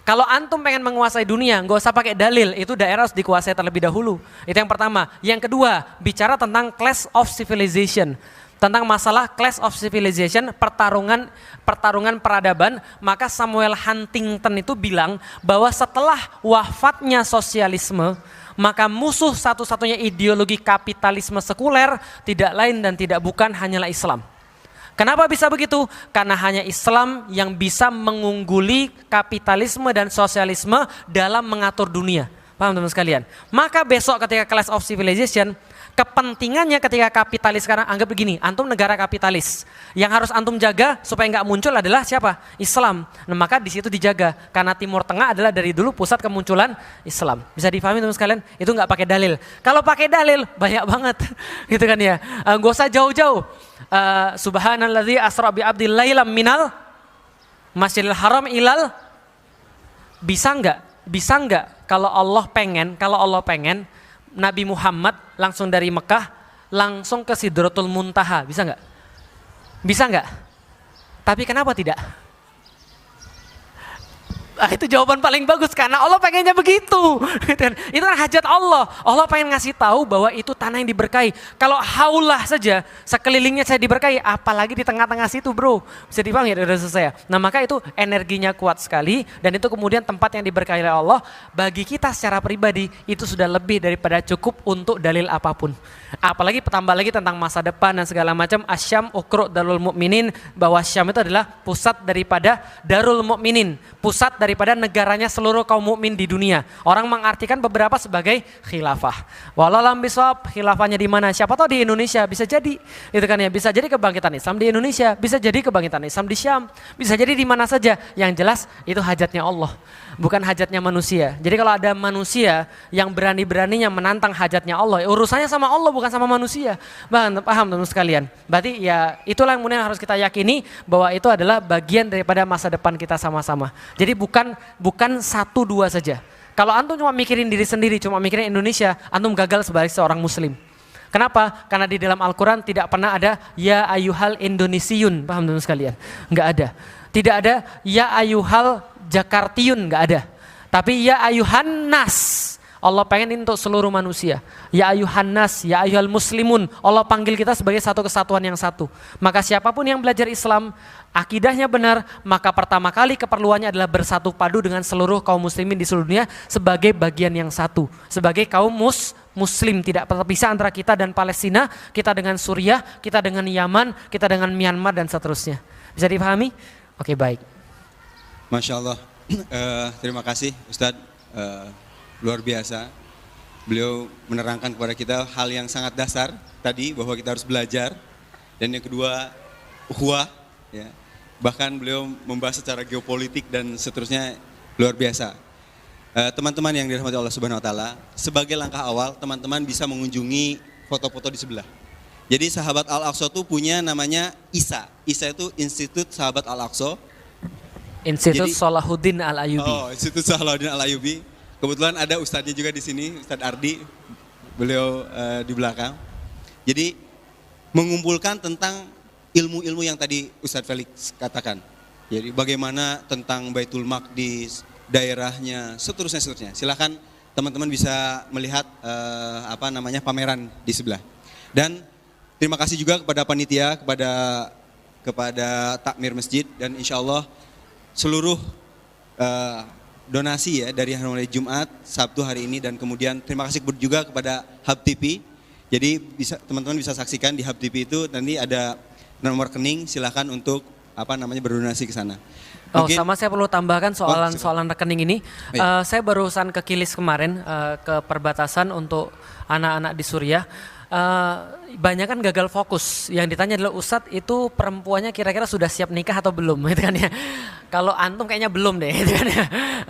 Kalau antum pengen menguasai dunia, nggak usah pakai dalil, itu daerah harus dikuasai terlebih dahulu. Itu yang pertama. Yang kedua, bicara tentang clash of civilization. Tentang masalah clash of civilization, pertarungan peradaban, maka Samuel Huntington itu bilang bahwa setelah wafatnya sosialisme, maka musuh satu-satunya ideologi kapitalisme sekuler tidak lain dan tidak bukan hanyalah Islam. Kenapa bisa begitu? Karena hanya Islam yang bisa mengungguli kapitalisme dan sosialisme dalam mengatur dunia. Paham teman-teman sekalian? Maka besok ketika clash of civilization, kepentingannya ketika kapitalis sekarang, anggap begini, antum negara kapitalis. Yang harus antum jaga supaya nggak muncul adalah siapa? Islam. Nah, maka di situ dijaga. Karena Timur Tengah adalah dari dulu pusat kemunculan Islam. Bisa difahami teman sekalian? Itu nggak pakai dalil. Kalau pakai dalil banyak banget, gitu kan ya. Nggak usah jauh-jauh. Subhanalladzi asra bi abdil lailam minal masjidil haram ilal. Bisa nggak kalau Allah pengen Nabi Muhammad langsung dari Mekah langsung ke Sidratul Muntaha, bisa nggak? Bisa nggak? Tapi kenapa tidak? Itu jawaban paling bagus karena Allah pengennya begitu. Itu kan hajat Allah. Allah pengen ngasih tahu bahwa itu tanah yang diberkahi. Kalau haulah saja sekelilingnya saya diberkahi, apalagi di tengah-tengah situ, bro. Bisa dipahami ya dari saya. Nah maka itu energinya kuat sekali dan itu kemudian tempat yang diberkahi oleh Allah. Bagi kita secara pribadi itu sudah lebih daripada cukup untuk dalil apapun. Apalagi tambah lagi tentang masa depan dan segala macam. Asyam ukru darul mu'minin, bahwa Syam itu adalah pusat daripada darul mu'minin, pusat daripada negaranya seluruh kaum mukmin di dunia. Orang mengartikan beberapa sebagai khilafah. Wallahualam bisawab, khilafahnya di mana? Siapa tahu di Indonesia, bisa jadi. Itu kan ya, bisa jadi kebangkitan Islam di Indonesia, bisa jadi kebangkitan Islam di Syam, bisa jadi di mana saja. Yang jelas itu hajatnya Allah, bukan hajatnya manusia. Jadi kalau ada manusia yang berani-beraninya menantang hajatnya Allah, urusannya sama Allah bukan sama manusia. Paham teman sekalian? Berarti ya itulah yang kemudian harus kita yakini bahwa itu adalah bagian daripada masa depan kita sama-sama. Jadi bukan satu dua saja. Kalau antum cuma mikirin diri sendiri, cuma mikirin Indonesia, antum gagal sebagai seorang muslim. Kenapa? Karena di dalam Al-Quran tidak pernah ada ya ayuhal Indonesiun, paham teman sekalian? Enggak ada. Tidak ada ya ayuhal Jakartiun, enggak ada. Tapi ya ayuhan nas, Allah pengen untuk seluruh manusia. Ya ayuhan nas, ya ayuhal muslimun, Allah panggil kita sebagai satu kesatuan yang satu. Maka siapapun yang belajar Islam, akidahnya benar, maka pertama kali keperluannya adalah bersatu padu dengan seluruh kaum muslimin di seluruh dunia sebagai bagian yang satu. Sebagai kaum muslim, tidak terpisah antara kita dan Palestina, kita dengan Suriah, kita dengan Yaman, kita dengan Myanmar dan seterusnya. Bisa dipahami? Oke, baik. Masya Allah, terima kasih Ustadz, luar biasa. Beliau menerangkan kepada kita hal yang sangat dasar tadi, bahwa kita harus belajar dan yang kedua ukhuwah, ya. Bahkan beliau membahas secara geopolitik dan seterusnya, luar biasa. Teman-teman yang dirahmati Allah Subhanahu wa taala, sebagai langkah awal teman-teman bisa mengunjungi foto-foto di sebelah. Jadi Sahabat Al-Aqsa itu punya namanya ISA. ISA itu Institut Sahabat Al-Aqsa. Institut Jadi- Salahuddin Al-Ayyubi. Oh, Institut Salahuddin Al-Ayyubi. Kebetulan ada ustadznya juga di sini, Ustadz Ardi. Beliau di belakang. Jadi mengumpulkan tentang ilmu-ilmu yang tadi Ustadz Felix katakan. Jadi bagaimana tentang Baitul Maqdis, daerahnya, seterusnya. Silakan teman-teman bisa melihat pameran di sebelah. Dan terima kasih juga kepada panitia, kepada takmir masjid, dan insya Allah seluruh donasi ya dari hari mulai Jumat, Sabtu hari ini, dan kemudian terima kasih juga kepada Hub TV. Jadi teman-teman bisa saksikan di Hub TV itu nanti ada nomor rekening, silakan untuk berdonasi ke sana. Oh, Mungkin- sama saya perlu tambahkan silakan. soalan rekening ini. Saya barusan ke Kilis kemarin, ke perbatasan untuk anak-anak di Suriah. Banyak kan gagal fokus. Yang ditanya adalah, Ustadz itu perempuannya kira-kira sudah siap nikah atau belum, gitu kan ya. Kalau antum kayaknya belum deh, gitu kan ya.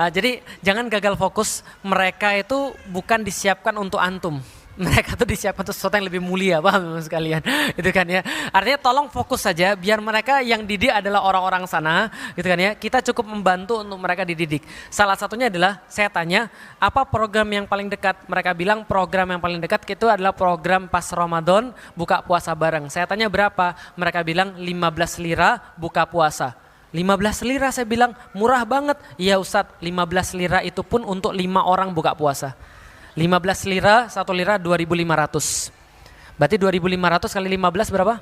Jadi jangan gagal fokus. Mereka itu bukan disiapkan untuk antum. Mereka tuh disiapkan untuk sesuatu yang lebih mulia, paham sekalian, itu kan ya. Artinya tolong fokus saja, biar mereka yang didik adalah orang-orang sana, gitu kan ya. Kita cukup membantu untuk mereka dididik. Salah satunya adalah saya tanya, apa program yang paling dekat? Mereka bilang program yang paling dekat itu adalah program pas Ramadan buka puasa bareng. Saya tanya berapa? Mereka bilang 15 lira buka puasa. 15 lira, saya bilang murah banget. Iya Ustadz, 15 lira itu pun untuk 5 orang buka puasa. 15 lira, 1 lira 2.500. Berarti 2.500 kali 15 berapa?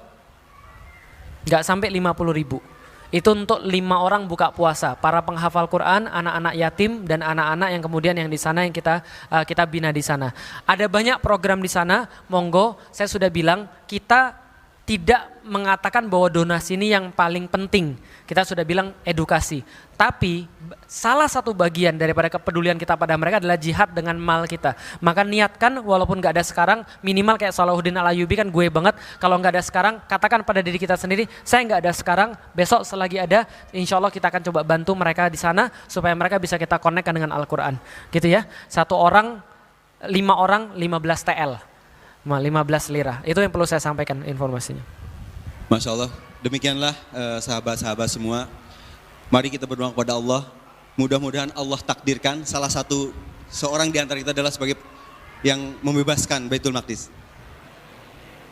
Nggak sampai 50.000. Itu untuk 5 orang buka puasa. Para penghafal Quran, anak-anak yatim, dan anak-anak yang kemudian yang di sana yang kita bina di sana. Ada banyak program di sana, monggo. Saya sudah bilang, kita tidak mengatakan bahwa donasi ini yang paling penting. Kita sudah bilang edukasi. Tapi salah satu bagian daripada kepedulian kita pada mereka adalah jihad dengan mal kita. Maka niatkan walaupun gak ada sekarang, minimal kayak Salahuddin Al-Ayyubi kan gue banget. Kalau gak ada sekarang, katakan pada diri kita sendiri, saya gak ada sekarang, besok selagi ada, insya Allah kita akan coba bantu mereka di sana supaya mereka bisa kita konekkan dengan Al-Quran. Gitu ya, 1 orang, 5 orang, 15 TL. 15 lira, itu yang perlu saya sampaikan informasinya. Masya Allah, demikianlah sahabat-sahabat semua. Mari kita berdoa kepada Allah. Mudah-mudahan Allah takdirkan salah satu seorang di antara kita adalah sebagai yang membebaskan Baitul Maqdis.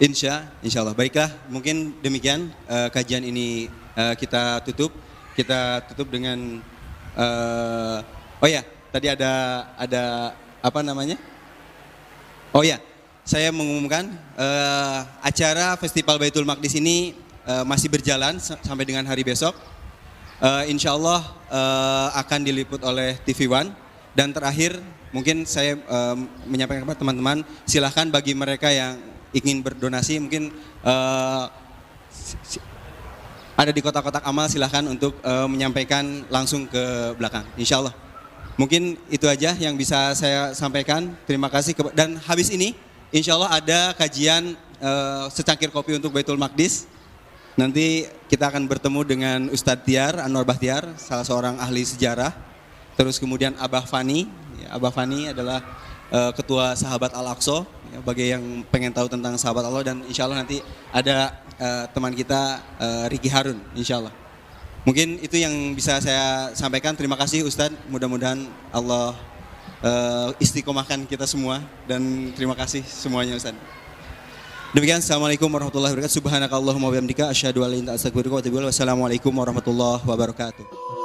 Insya Allah. Baiklah, mungkin demikian kajian ini kita tutup. Kita tutup dengan tadi ada apa namanya? Oh ya. Saya mengumumkan acara Festival Baitul Maqdis ini masih berjalan sampai dengan hari besok. Insya Allah akan diliput oleh TV One. Dan terakhir mungkin saya menyampaikan kepada teman-teman, silahkan bagi mereka yang ingin berdonasi mungkin ada di kotak-kotak amal, silahkan untuk menyampaikan langsung ke belakang. Insya Allah. Mungkin itu aja yang bisa saya sampaikan. Terima kasih. Dan habis ini insya Allah ada kajian secangkir kopi untuk Baitul Maqdis. Nanti kita akan bertemu dengan Ustadz Tiar, Anwar Bahtiar, salah seorang ahli sejarah. Terus kemudian Abah Fani. Abah Fani adalah ketua Sahabat Al-Aqsa. Bagi yang pengen tahu tentang Sahabat Allah. Dan insya Allah nanti ada teman kita Riki Harun, insya Allah. Mungkin itu yang bisa saya sampaikan. Terima kasih Ustadz. Mudah-mudahan Allah istiqomahkan kita semua, dan terima kasih semuanya Ustaz. Demikian, assalamualaikum warahmatullahi wabarakatuh. Subhanakallahumma wa bihamdika asyhadu an la ilaha illa anta astaghfiruka wa atubu ilaik. Wassalamualaikum warahmatullahi wabarakatuh.